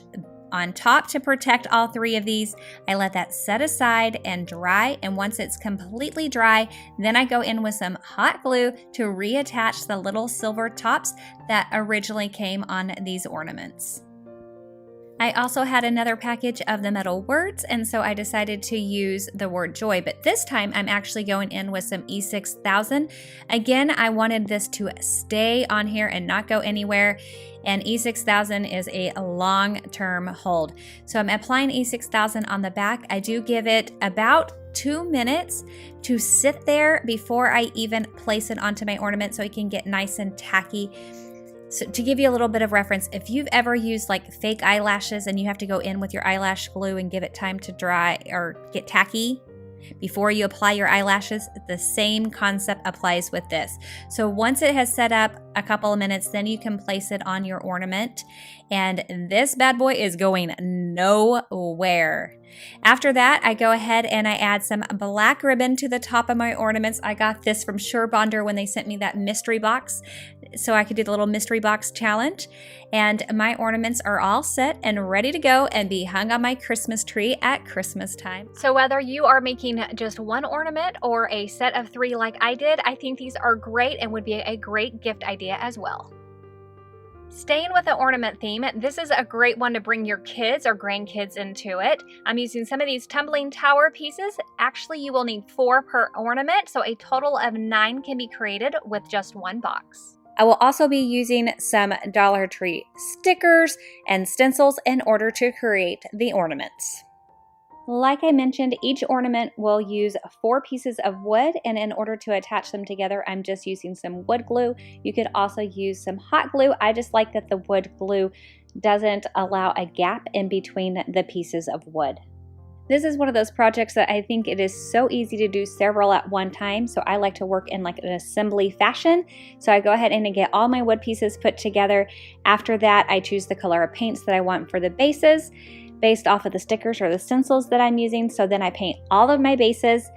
on top to protect all 3 of these, I let that set aside and dry, and once it's completely dry, then I go in with some hot glue to reattach the little silver tops that originally came on these ornaments. I also had another package of the metal words, and so I decided to use the word joy, but this time I'm actually going in with some E6000. Again, I wanted this to stay on here and not go anywhere, and E6000 is a long-term hold. So I'm applying E6000 on the back. I do give it about 2 minutes to sit there before I even place it onto my ornament so it can get nice and tacky. So to give you a little bit of reference, if you've ever used like fake eyelashes and you have to go in with your eyelash glue and give it time to dry or get tacky before you apply your eyelashes, the same concept applies with this. So once it has set up a couple of minutes, then you can place it on your ornament, and this bad boy is going nowhere. After that, I go ahead and I add some black ribbon to the top of my ornaments. I got this from SUREBONDER when they sent me that mystery box, so I could do the little mystery box challenge. And my ornaments are all set and ready to go and be hung on my Christmas tree at Christmas time. So whether you are making just 1 ornament or a set of 3 like I did, I think these are great and would be a great gift idea as well. Staying with the ornament theme, this is a great one to bring your kids or grandkids into it. I'm using some of these tumbling tower pieces. Actually, you will need 4 per ornament, so a total of 9 can be created with just 1 box. I will also be using some Dollar Tree stickers and stencils in order to create the ornaments. Like I mentioned, each ornament will use 4 pieces of wood, and in order to attach them together, I'm just using some wood glue. You could also use some hot glue. I just like that the wood glue doesn't allow a gap in between the pieces of wood. This is one of those projects that I think it is so easy to do several at one time, so I like to work in like an assembly fashion. So I go ahead and I get all my wood pieces put together. After that, I choose the color of paints that I want for the bases based off of the stickers or the stencils that I'm using. So then I paint all of my bases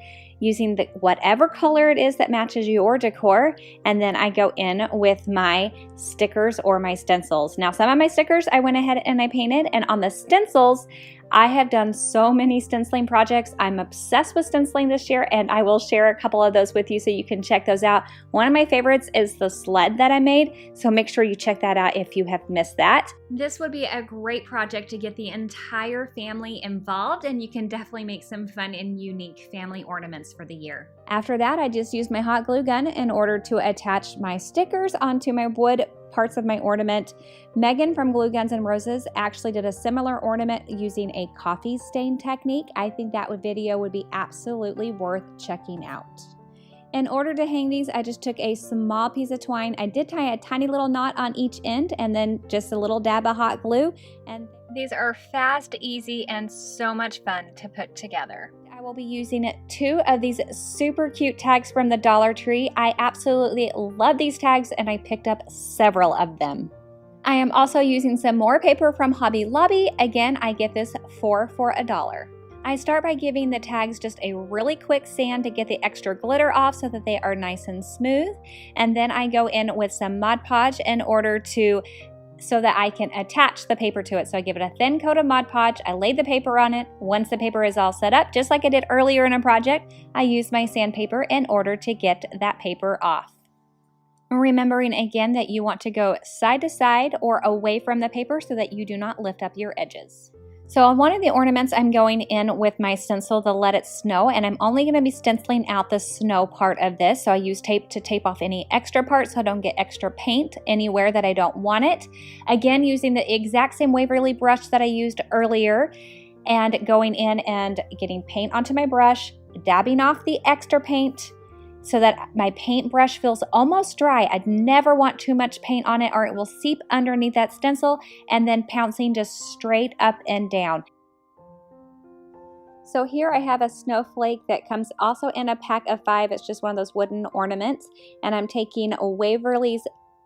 using whatever color it is that matches your decor, and then I go in with my stickers or my stencils. Now, some of my stickers I went ahead and I painted, and on the stencils, I have done so many stenciling projects. I'm obsessed with stenciling this year, and I will share a couple of those with you so you can check those out. One of my favorites is the sled that I made, so make sure you check that out if you have missed that. This would be a great project to get the entire family involved, and you can definitely make some fun and unique family ornaments for the year. After that, I just used my hot glue gun in order to attach my stickers onto my wood parts of my ornament. Megan from Glue Guns and Roses actually did a similar ornament using a coffee stain technique. I think that video would be absolutely worth checking out. In order to hang these, I just took a small piece of twine. I did tie a tiny little knot on each end and then just a little dab of hot glue. And these are fast, easy, and so much fun to put together. I will be using 2 of these super cute tags from the Dollar Tree. I absolutely love these tags, and I picked up several of them. I am also using some more paper from Hobby Lobby. Again, I get this 4 for $1. I start by giving the tags just a really quick sand to get the extra glitter off so that they are nice and smooth. And then I go in with some Mod Podge in order so that I can attach the paper to it. So I give it a thin coat of Mod Podge, I lay the paper on it. Once the paper is all set up, just like I did earlier in a project, I use my sandpaper in order to get that paper off. Remembering again that you want to go side to side or away from the paper so that you do not lift up your edges. So on one of the ornaments, I'm going in with my stencil to Let It Snow, and I'm only going to be stenciling out the snow part of this. So I use tape to tape off any extra parts so I don't get extra paint anywhere that I don't want it. Again, using the exact same Waverly brush that I used earlier, and going in and getting paint onto my brush, dabbing off the extra paint so that my paintbrush feels almost dry. I'd never want too much paint on it or it will seep underneath that stencil, and then pouncing just straight up and down. So here I have a snowflake that comes also in a pack of 5. It's just one of those wooden ornaments, and I'm taking Waverly's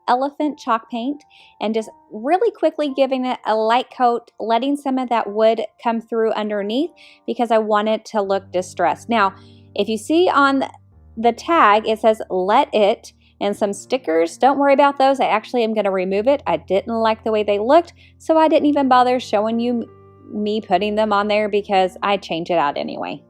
Elephant chalk paint and just really quickly giving it a light coat, letting some of that wood come through underneath because I want it to look distressed. Now, if you see on the tag, it says Let It, and some stickers. Don't worry about those. I actually am going to remove it. I didn't like the way they looked, so I didn't even bother showing you me putting them on there because I change it out anyway.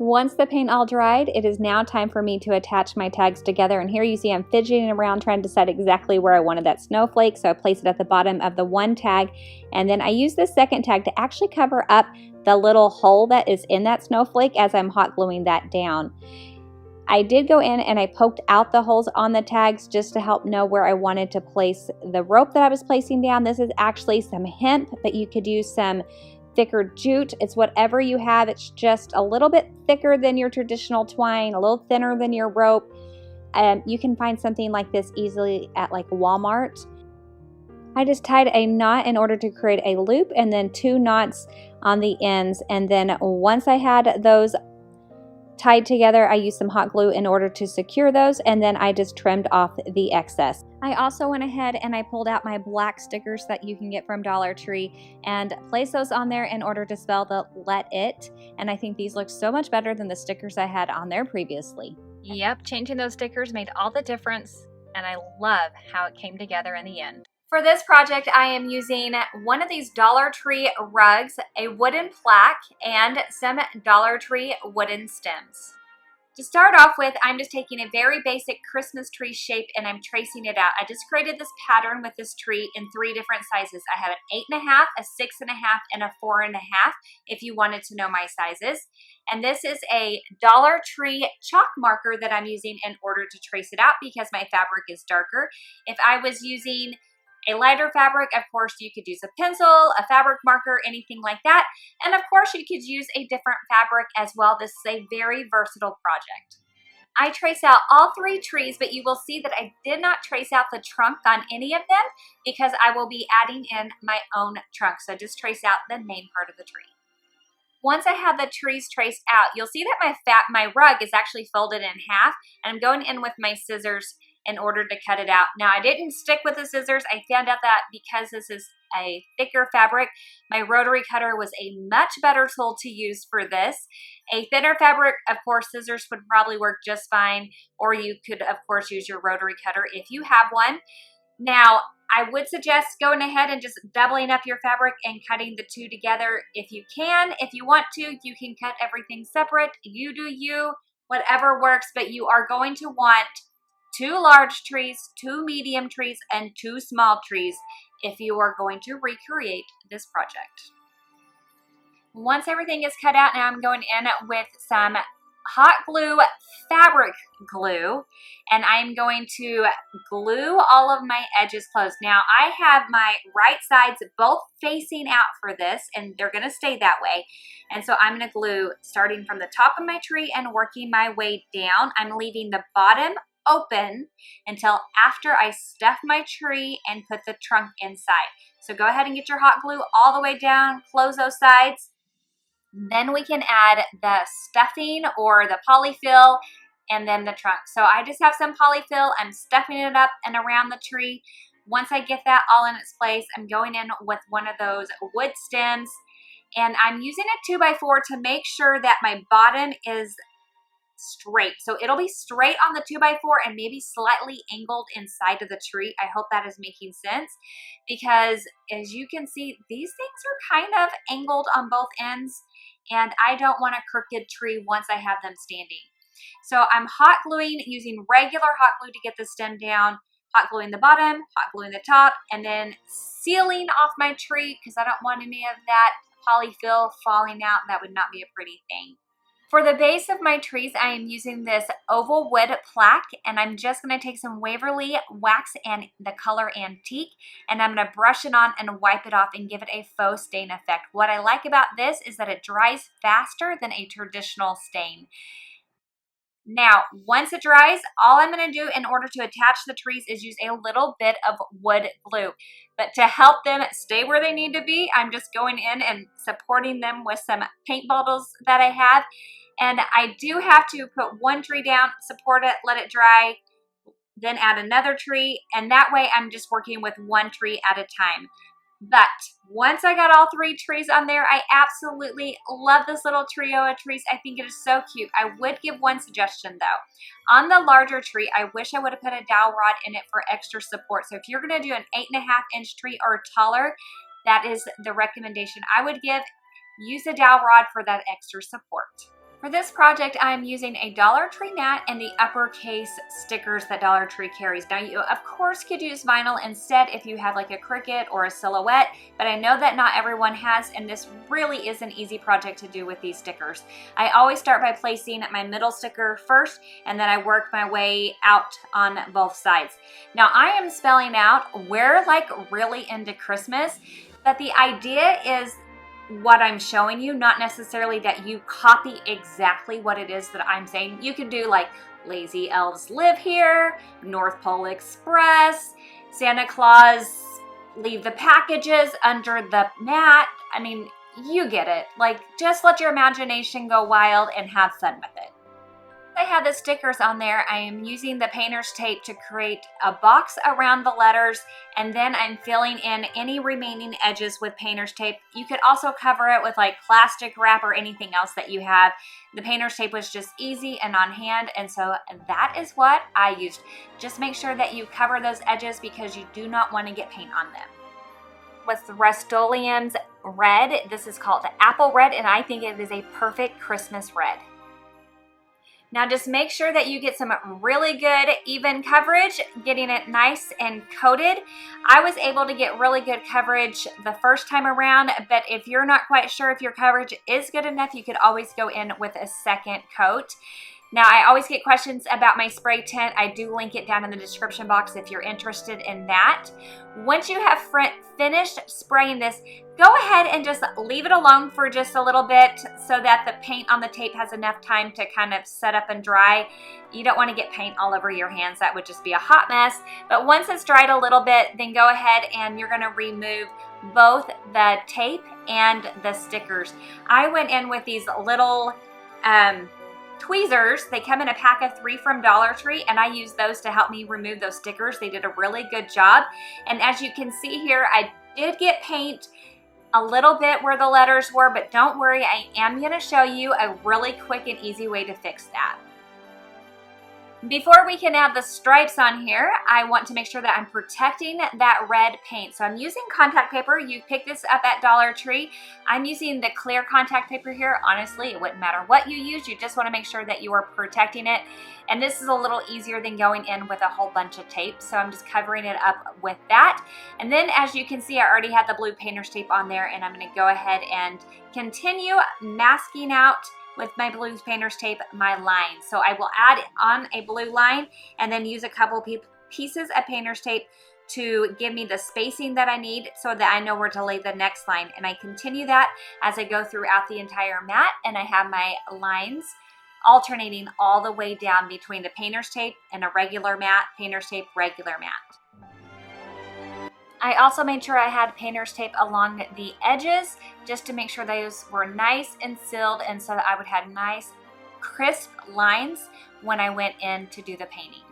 Once the paint all dried, it is now time for me to attach my tags together, and here you see I'm fidgeting around trying to decide exactly where I wanted that snowflake, so I place it at the bottom of the one tag, and then I use the second tag to actually cover up the little hole that is in that snowflake as I'm hot gluing that down. I did go in and I poked out the holes on the tags just to help know where I wanted to place the rope that I was placing down. This is actually some hemp, but you could use some thicker jute. It's whatever you have. It's just a little bit thicker than your traditional twine, a little thinner than your rope. You can find something like this easily at like Walmart. I just tied a knot in order to create a loop, and then 2 knots on the ends. And then once I had those tied together, I used some hot glue in order to secure those, and then I just trimmed off the excess. I also went ahead and I pulled out my black stickers that you can get from Dollar Tree and placed those on there in order to spell the Let It, and I think these look so much better than the stickers I had on there previously. Yep, changing those stickers made all the difference, and I love how it came together in the end. For this project, I am using one of these Dollar Tree rugs, a wooden plaque, and some Dollar Tree wooden stems. To start off with, I'm just taking a very basic Christmas tree shape and I'm tracing it out. I just created this pattern with this tree in 3 different sizes. I have an 8.5, a 6.5, and a 4.5 if you wanted to know my sizes. And this is a Dollar Tree chalk marker that I'm using in order to trace it out because my fabric is darker. If I was using a lighter fabric, of course, you could use a pencil, a fabric marker, anything like that. And of course, you could use a different fabric as well. This is a very versatile project. I trace out all 3 trees, but you will see that I did not trace out the trunk on any of them because I will be adding in my own trunk. So just trace out the main part of the tree. Once I have the trees traced out, you'll see that my rug is actually folded in half, and I'm going in with my scissors in order to cut it out. Now, I didn't stick with the scissors. I found out that because this is a thicker fabric, my rotary cutter was a much better tool to use for this. A thinner fabric, of course, scissors would probably work just fine, or you could, of course, use your rotary cutter if you have one. Now, I would suggest going ahead and just doubling up your fabric and cutting the two together if you can. If you want to, you can cut everything separate. You do you, whatever works, but you are going to want 2 large trees, 2 medium trees, and 2 small trees if you are going to recreate this project. Once everything is cut out, now I'm going in with some hot glue fabric glue, and I'm going to glue all of my edges closed. Now, I have my right sides both facing out for this, and they're going to stay that way. And so I'm going to glue starting from the top of my tree and working my way down. I'm leaving the bottom open until after I stuff my tree and put the trunk inside. So go ahead and get your hot glue all the way down, close those sides. Then we can add the stuffing or the polyfill and then the trunk. So I just have some polyfill. I'm stuffing it up and around the tree. Once I get that all in its place, I'm going in with one of those wood stems, and I'm using a 2x4 to make sure that my bottom is straight. So it'll be straight on the 2x4 and maybe slightly angled inside of the tree. I hope that is making sense, because as you can see, these things are kind of angled on both ends, and I don't want a crooked tree once I have them standing. So I'm hot gluing using regular hot glue to get the stem down, hot gluing the bottom, hot gluing the top, and then sealing off my tree because I don't want any of that polyfill falling out. That would not be a pretty thing. For the base of my trees, I am using this oval wood plaque, and I'm just going to take some Waverly wax and the color Antique, and I'm going to brush it on and wipe it off and give it a faux stain effect. What I like about this is that it dries faster than a traditional stain. Now, once it dries, all I'm going to do in order to attach the trees is use a little bit of wood glue. But to help them stay where they need to be, I'm just going in and supporting them with some paint bottles that I have. And I do have to put one tree down, support it, let it dry, then add another tree. And that way I'm just working with one tree at a time. But once I got all 3 trees on there, I absolutely love this little trio of trees. I think it is so cute. I would give one suggestion though. On the larger tree, I wish I would have put a dowel rod in it for extra support. So if you're going to do an 8.5-inch tree or taller, that is the recommendation I would give. Use a dowel rod for that extra support. For this project, I'm using a Dollar Tree mat and the uppercase stickers that Dollar Tree carries. Now, you of course could use vinyl instead if you have like a Cricut or a Silhouette, but I know that not everyone has, and this really is an easy project to do with these stickers. I always start by placing my middle sticker first, and then I work my way out on both sides. Now, I am spelling out we're like really into Christmas, but the idea is what I'm showing you, not necessarily that you copy exactly what it is that I'm saying. You can do like Lazy Elves Live Here, North Pole Express, Santa Claus leave the packages under the mat. I mean, you get it. Like, just let your imagination go wild and have fun with it. I have the stickers on there. I am using the painter's tape to create a box around the letters, and then I'm filling in any remaining edges with painter's tape. You could also cover it with like plastic wrap or anything else that you have. The painter's tape was just easy and on hand, and so that is what I used. Just make sure that you cover those edges because you do not want to get paint on them. With Rust-Oleum's red, this is called the Apple Red, and I think it is a perfect Christmas red. Now just make sure that you get some really good even coverage, getting it nice and coated. I was able to get really good coverage the first time around, but if you're not quite sure if your coverage is good enough, you could always go in with a second coat. Now, I always get questions about my spray tint. I do link it down in the description box if you're interested in that. Once you have finished spraying this, go ahead and just leave it alone for just a little bit so that the paint on the tape has enough time to kind of set up and dry. You don't want to get paint all over your hands. That would just be a hot mess. But once it's dried a little bit, then go ahead and you're going to remove both the tape and the stickers. I went in with these little tweezers. They come in a pack of 3 from Dollar Tree, and I use those to help me remove those stickers. They did a really good job. And as you can see here, I did get paint a little bit where the letters were, but don't worry, I am going to show you a really quick and easy way to fix that. Before we can add the stripes on here, I want to make sure that I'm protecting that red paint. So I'm using contact paper. You pick this up at Dollar Tree. I'm using the clear contact paper here. Honestly, it wouldn't matter what you use. You just want to make sure that you are protecting it. And this is a little easier than going in with a whole bunch of tape. So I'm just covering it up with that. And then as you can see, I already had the blue painter's tape on there, and I'm going to go ahead and continue masking out with my blue painter's tape my line. So I will add on a blue line and then use a couple pieces of painter's tape to give me the spacing that I need so that I know where to lay the next line. And I continue that as I go throughout the entire mat, and I have my lines alternating all the way down between the painter's tape and a regular mat, painter's tape, regular mat. I also made sure I had painter's tape along the edges just to make sure those were nice and sealed, and so that I would have nice crisp lines when I went in to do the painting.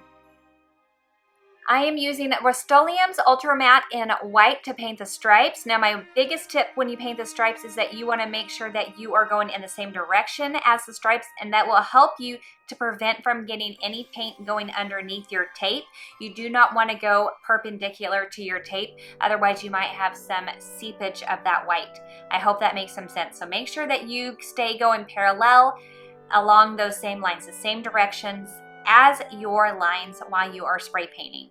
I am using Rust-Oleum's Ultra Matte in white to paint the stripes. Now my biggest tip when you paint the stripes is that you want to make sure that you are going in the same direction as the stripes, and that will help you to prevent from getting any paint going underneath your tape. You do not want to go perpendicular to your tape, otherwise you might have some seepage of that white. I hope that makes some sense. So make sure that you stay going parallel along those same lines, the same directions as your lines while you are spray painting.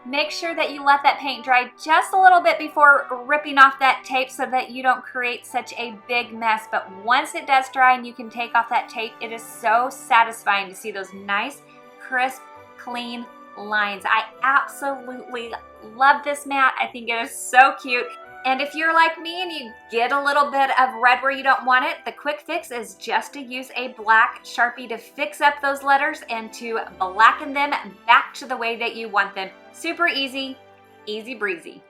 Make sure that you let that paint dry just a little bit before ripping off that tape so that you don't create such a big mess. But once it does dry and you can take off that tape, it is so satisfying to see those nice, crisp, clean lines. I absolutely love this mat. I think it is so cute. And if you're like me and you get a little bit of red where you don't want it, the quick fix is just to use a black Sharpie to fix up those letters and to blacken them back to the way that you want them. Super easy, easy breezy.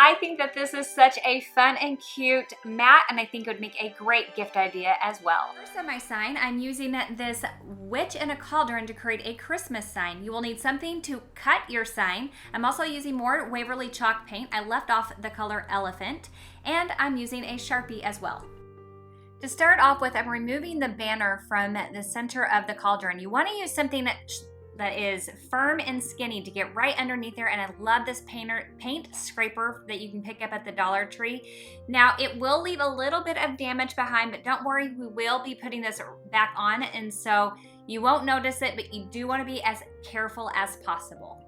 I think that this is such a fun and cute mat, and I think it would make a great gift idea as well. First on my sign, I'm using this witch in a cauldron to create a Christmas sign. You will need something to cut your sign. I'm also using more Waverly chalk paint. I left off the color elephant, and I'm using a Sharpie as well. To start off with, I'm removing the banner from the center of the cauldron. You want to use something that is firm and skinny to get right underneath there, and I love this paint scraper that you can pick up at the Dollar Tree. Now it will leave a little bit of damage behind, but don't worry, we will be putting this back on, and so you won't notice it, but you do want to be as careful as possible.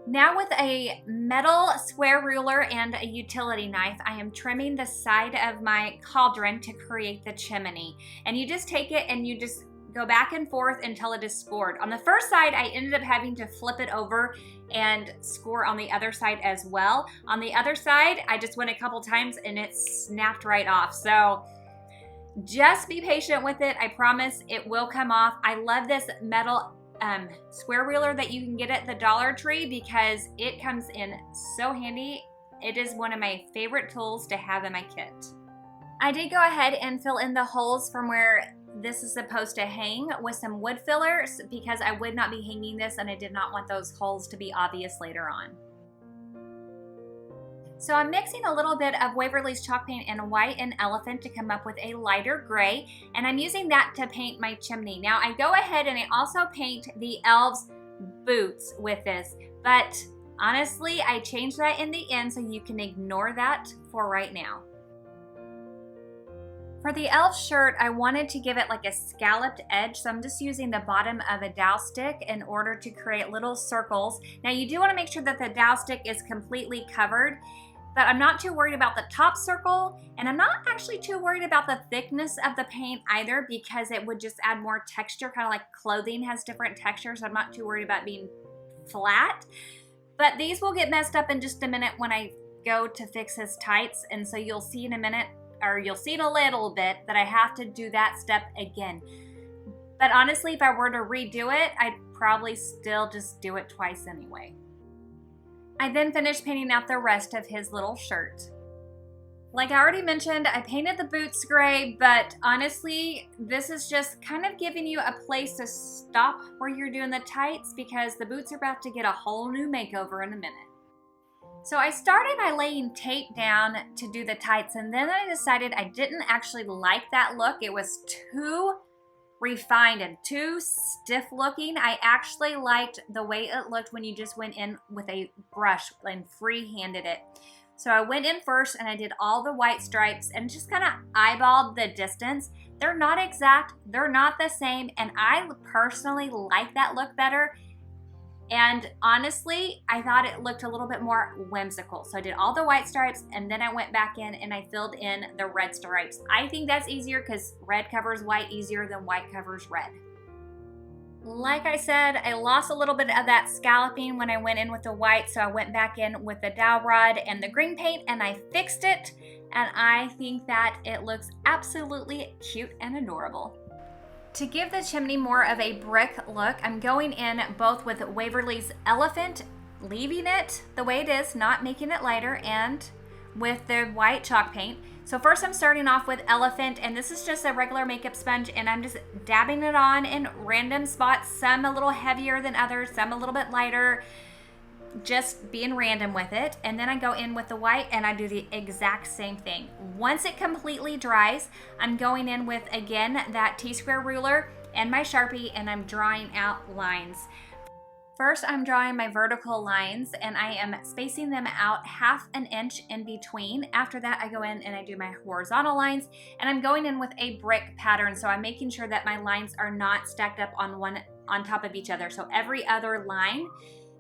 Now with a metal square ruler and a utility knife, I am trimming the side of my cauldron to create the chimney. And you just take it and you just go back and forth until it is scored. On the first side, I ended up having to flip it over and score on the other side as well. On the other side, I just went a couple times and it snapped right off. So just be patient with it. I promise it will come off. I love this metal square ruler that you can get at the Dollar Tree because it comes in so handy. It is one of my favorite tools to have in my kit. I did go ahead and fill in the holes from where this is supposed to hang with some wood fillers because I would not be hanging this and I did not want those holes to be obvious later on. So I'm mixing a little bit of Waverly's chalk paint in white and elephant to come up with a lighter gray, and I'm using that to paint my chimney. Now I go ahead and I also paint the elves' boots with this, but honestly I changed that in the end so you can ignore that for right now. For the elf shirt, I wanted to give it like a scalloped edge, so I'm just using the bottom of a dowel stick in order to create little circles. Now you do want to make sure that the dowel stick is completely covered, but I'm not too worried about the top circle, and I'm not actually too worried about the thickness of the paint either because it would just add more texture, kind of like clothing has different textures. I'm not too worried about being flat, but these will get messed up in just a minute when I go to fix his tights, and so you'll see in a minute, or you'll see in a little bit, that I have to do that step again. But honestly, if I were to redo it, I'd probably still just do it twice anyway. I then finished painting out the rest of his little shirt. Like I already mentioned, I painted the boots gray, but honestly, this is just kind of giving you a place to stop where you're doing the tights because the boots are about to get a whole new makeover in a minute. So I started by laying tape down to do the tights, and then I decided I didn't actually like that look. It was too refined and too stiff looking. I actually liked the way it looked when you just went in with a brush and free-handed it. So I went in first and I did all the white stripes and just kind of eyeballed the distance. They're not exact, they're not the same, and I personally like that look better. And honestly, I thought it looked a little bit more whimsical. So I did all the white stripes and then I went back in and I filled in the red stripes. I think that's easier because red covers white easier than white covers red. Like I said, I lost a little bit of that scalloping when I went in with the white, so I went back in with the dowel rod and the green paint and I fixed it, and I think that it looks absolutely cute and adorable. To give the chimney more of a brick look, I'm going in both with Waverly's Elephant, leaving it the way it is, not making it lighter, and with the white chalk paint. So first I'm starting off with Elephant, and this is just a regular makeup sponge, and I'm just dabbing it on in random spots, some a little heavier than others, some a little bit lighter, just being random with it. And then I go in with the white and I do the exact same thing. Once it completely dries, I'm going in with, again, that T-square ruler and my Sharpie, and I'm drawing out lines. First, I'm drawing my vertical lines and I am spacing them out 1/2 inch in between. After that, I go in and I do my horizontal lines, and I'm going in with a brick pattern. So I'm making sure that my lines are not stacked up on top of each other. So every other line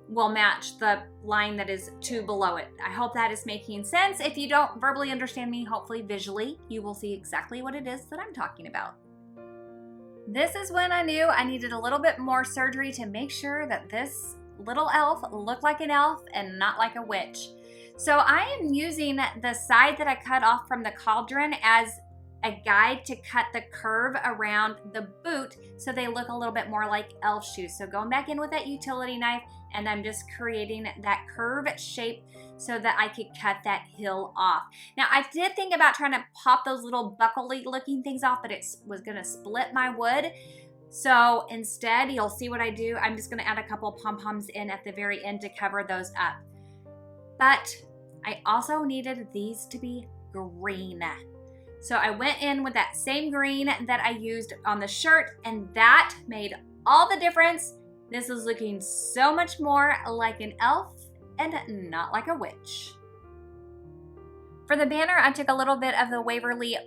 will match the line that is 2 below it. I hope that is making sense. If you don't verbally understand me, hopefully visually, you will see exactly what it is that I'm talking about. This is when I knew I needed a little bit more surgery to make sure that this little elf looked like an elf and not like a witch. So I am using the side that I cut off from the cauldron as a guide to cut the curve around the boot so they look a little bit more like elf shoes. So going back in with that utility knife, and I'm just creating that curve shape so that I could cut that heel off. Now I did think about trying to pop those little buckly looking things off, but it was gonna split my wood. So instead, you'll see what I do. I'm just gonna add a couple pom-poms in at the very end to cover those up. But I also needed these to be green. So I went in with that same green that I used on the shirt, and that made all the difference. This is looking so much more like an elf and not like a witch. For the banner, I took a little bit of the Waverly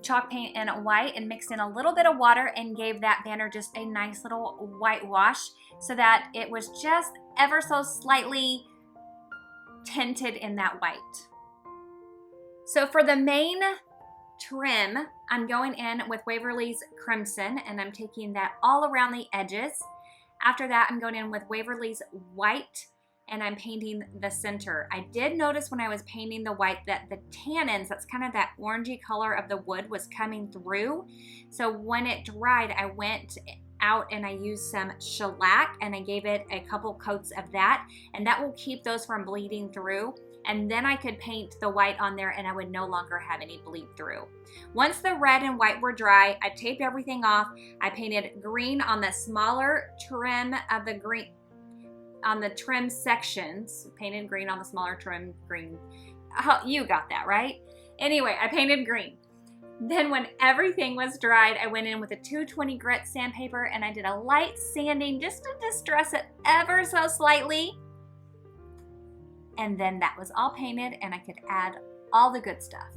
chalk paint in white and mixed in a little bit of water and gave that banner just a nice little whitewash so that it was just ever so slightly tinted in that white. So for the main trim, I'm going in with Waverly's Crimson, and I'm taking that all around the edges. After that, I'm going in with Waverly's White, and I'm painting the center. I did notice when I was painting the white that the tannins, that's kind of that orangey color of the wood, was coming through. So when it dried, I went out and I used some shellac and I gave it a couple coats of that, and that will keep those from bleeding through. And then I could paint the white on there and I would no longer have any bleed through. Once the red and white were dry, I taped everything off. I painted green on the smaller trim of the green, on the trim sections, painted green on the smaller trim green. Oh, you got that, right? Anyway, I painted green. Then when everything was dried, I went in with a 220 grit sandpaper and I did a light sanding just to distress it ever so slightly. And then that was all painted and I could add all the good stuff.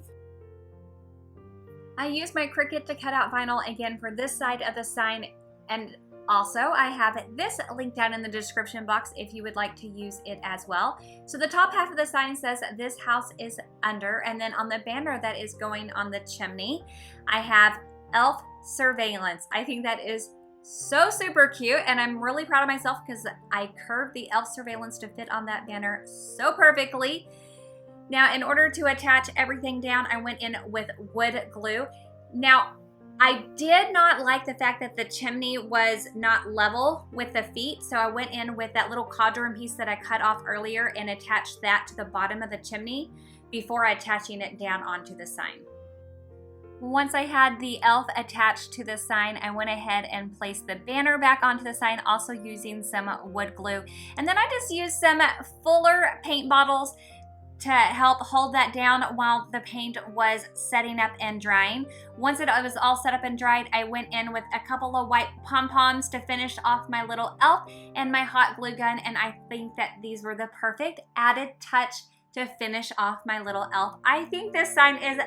I used my Cricut to cut out vinyl again for this side of the sign, and also I have this linked down in the description box if you would like to use it as well. So the top half of the sign says "This house is under," and then on the banner that is going on the chimney, I have "Elf Surveillance." I think that is so super cute, and I'm really proud of myself because I curved the elf surveillance to fit on that banner so perfectly. Now, in order to attach everything down, I went in with wood glue. Now, I did not like the fact that the chimney was not level with the feet, so I went in with that little cauldron piece that I cut off earlier and attached that to the bottom of the chimney before attaching it down onto the sign. Once I had the elf attached to the sign, I went ahead and placed the banner back onto the sign, also using some wood glue. And then I just used some fuller paint bottles to help hold that down while the paint was setting up and drying. Once it was all set up and dried, I went in with a couple of white pom-poms to finish off my little elf and my hot glue gun, and I think that these were the perfect added touch to finish off my little elf. I think this sign is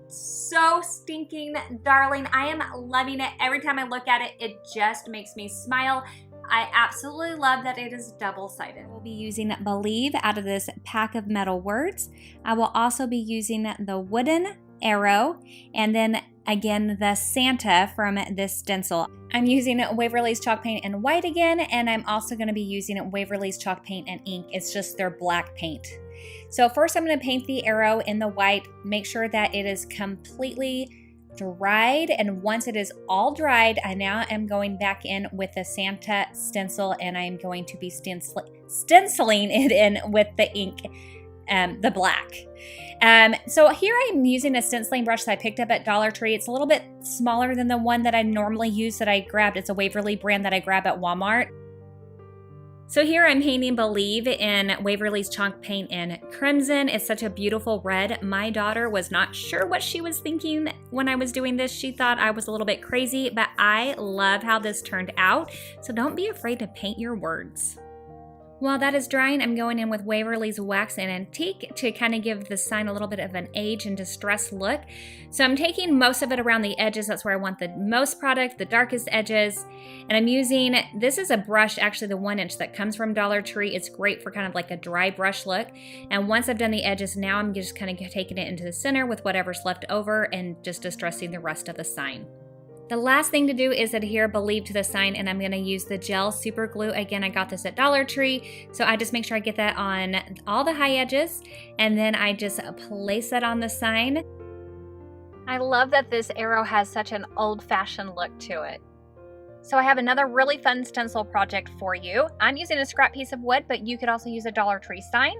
so stinking darling. I am loving it. Every time I look at it, it just makes me smile. I absolutely love that it is double-sided. We'll be using Believe out of this pack of metal words. I will also be using the wooden arrow and then again the Santa from this stencil. I'm using Waverly's chalk paint in white again, and I'm also going to be using Waverly's chalk paint and ink. It's just their black paint. So first I'm going to paint the arrow in the white, make sure that it is completely dried, and once it is all dried, I now am going back in with the Santa stencil, and I'm going to be stenciling it in with the ink, the black. So here I'm using a stenciling brush that I picked up at Dollar Tree. It's a little bit smaller than the one that I normally use that I grabbed. It's a Waverly brand that I grab at Walmart. So here I'm painting Believe in Waverly's chalk paint in crimson. It's such a beautiful red. My daughter was not sure what she was thinking when I was doing this. She thought I was a little bit crazy, but I love how this turned out. So don't be afraid to paint your words. While that is drying, I'm going in with Waverly's Wax and Antique to kind of give the sign a little bit of an age and distressed look. So I'm taking most of it around the edges. That's where I want the most product, the darkest edges. And I'm using, this is a brush, actually the 1-inch that comes from Dollar Tree. It's great for kind of like a dry brush look. And once I've done the edges, now I'm just kind of taking it into the center with whatever's left over and just distressing the rest of the sign. The last thing to do is adhere Believe to the sign, and I'm going to use the gel super glue. Again, I got this at Dollar Tree, so I just make sure I get that on all the high edges, and then I just place that on the sign. I love that this arrow has such an old-fashioned look to it. So I have another really fun stencil project for you. I'm using a scrap piece of wood, but you could also use a Dollar Tree sign.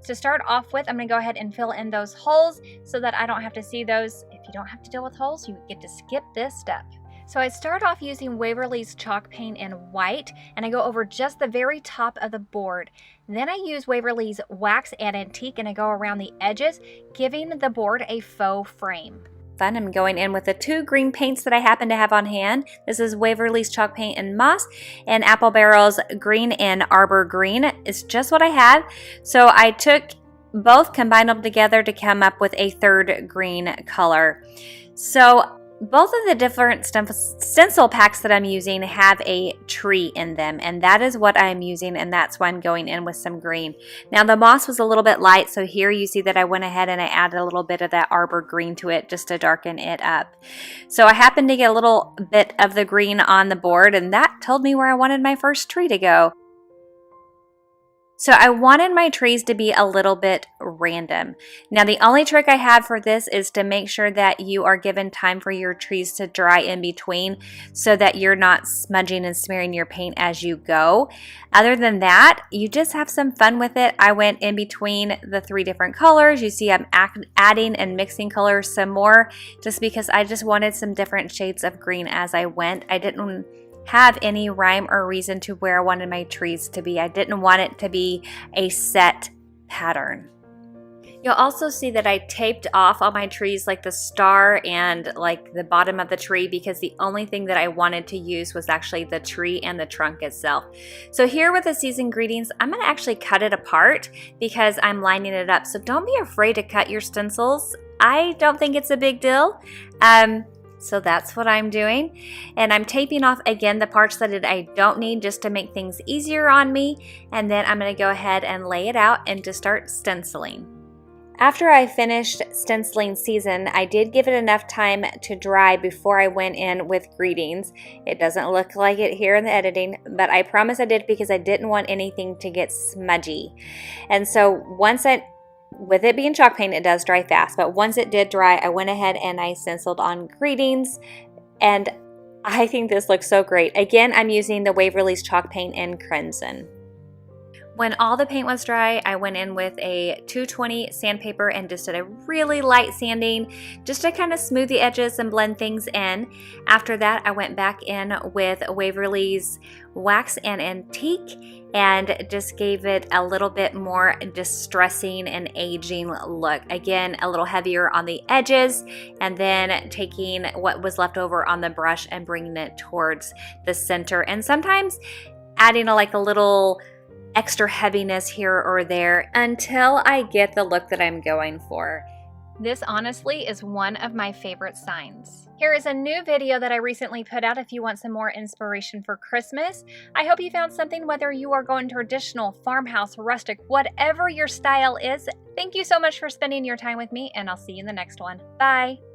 To start off with, I'm going to go ahead and fill in those holes so that I don't have to see those. If you don't have to deal with holes, you get to skip this step. So I start off using Waverly's chalk paint in white, and I go over just the very top of the board. Then I use Waverly's Wax and Antique, and I go around the edges, giving the board a faux frame. I'm going in with the 2 green paints that I happen to have on hand. This is Waverly's chalk paint in moss and Apple Barrel's green and arbor green. It's just what I have. So I took both, combined them together to come up with a 3rd green color. So both of the different stencil packs that I'm using have a tree in them, and that is what I'm using, and that's why I'm going in with some green. Now the moss was a little bit light, so here you see that I went ahead and I added a little bit of that arbor green to it just to darken it up. So I happened to get a little bit of the green on the board, and that told me where I wanted my first tree to go. So I wanted my trees to be a little bit random. Now the only trick I have for this is to make sure that you are given time for your trees to dry in between so that you're not smudging and smearing your paint as you go. Other than that, you just have some fun with it. I went in between the 3 different colors. You see I'm adding and mixing colors some more just because I just wanted some different shades of green as I went. I didn't have any rhyme or reason to where I wanted my trees to be. I didn't want it to be a set pattern. You'll also see that I taped off all my trees, like the star and like the bottom of the tree, because the only thing that I wanted to use was actually the tree and the trunk itself. So here with the season greetings, I'm going to actually cut it apart because I'm lining it up. So don't be afraid to cut your stencils. I don't think it's a big deal. So that's what I'm doing, and I'm taping off again the parts that I don't need just to make things easier on me, and then I'm going to go ahead and lay it out and just start stenciling. After I finished stenciling season, I did give it enough time to dry before I went in with greetings. It doesn't look like it here in the editing, but I promise I did because I didn't want anything to get smudgy. And so with it being chalk paint, it does dry fast, but once it did dry, I went ahead and I stenciled on greetings, and I think this looks so great. Again, I'm using the Waverly's chalk paint in crimson. When all the paint was dry, I went in with a 220 sandpaper and just did a really light sanding just to kind of smooth the edges and blend things in. After that, I went back in with Waverly's Wax and Antique and just gave it a little bit more distressing and aging look. Again, a little heavier on the edges, and then taking what was left over on the brush and bringing it towards the center, and sometimes adding a little extra heaviness here or there until I get the look that I'm going for. This honestly is one of my favorite signs. Here is a new video that I recently put out if you want some more inspiration for Christmas. I hope you found something, whether you are going traditional, farmhouse, rustic, whatever your style is. Thank you so much for spending your time with me, and I'll see you in the next one. Bye!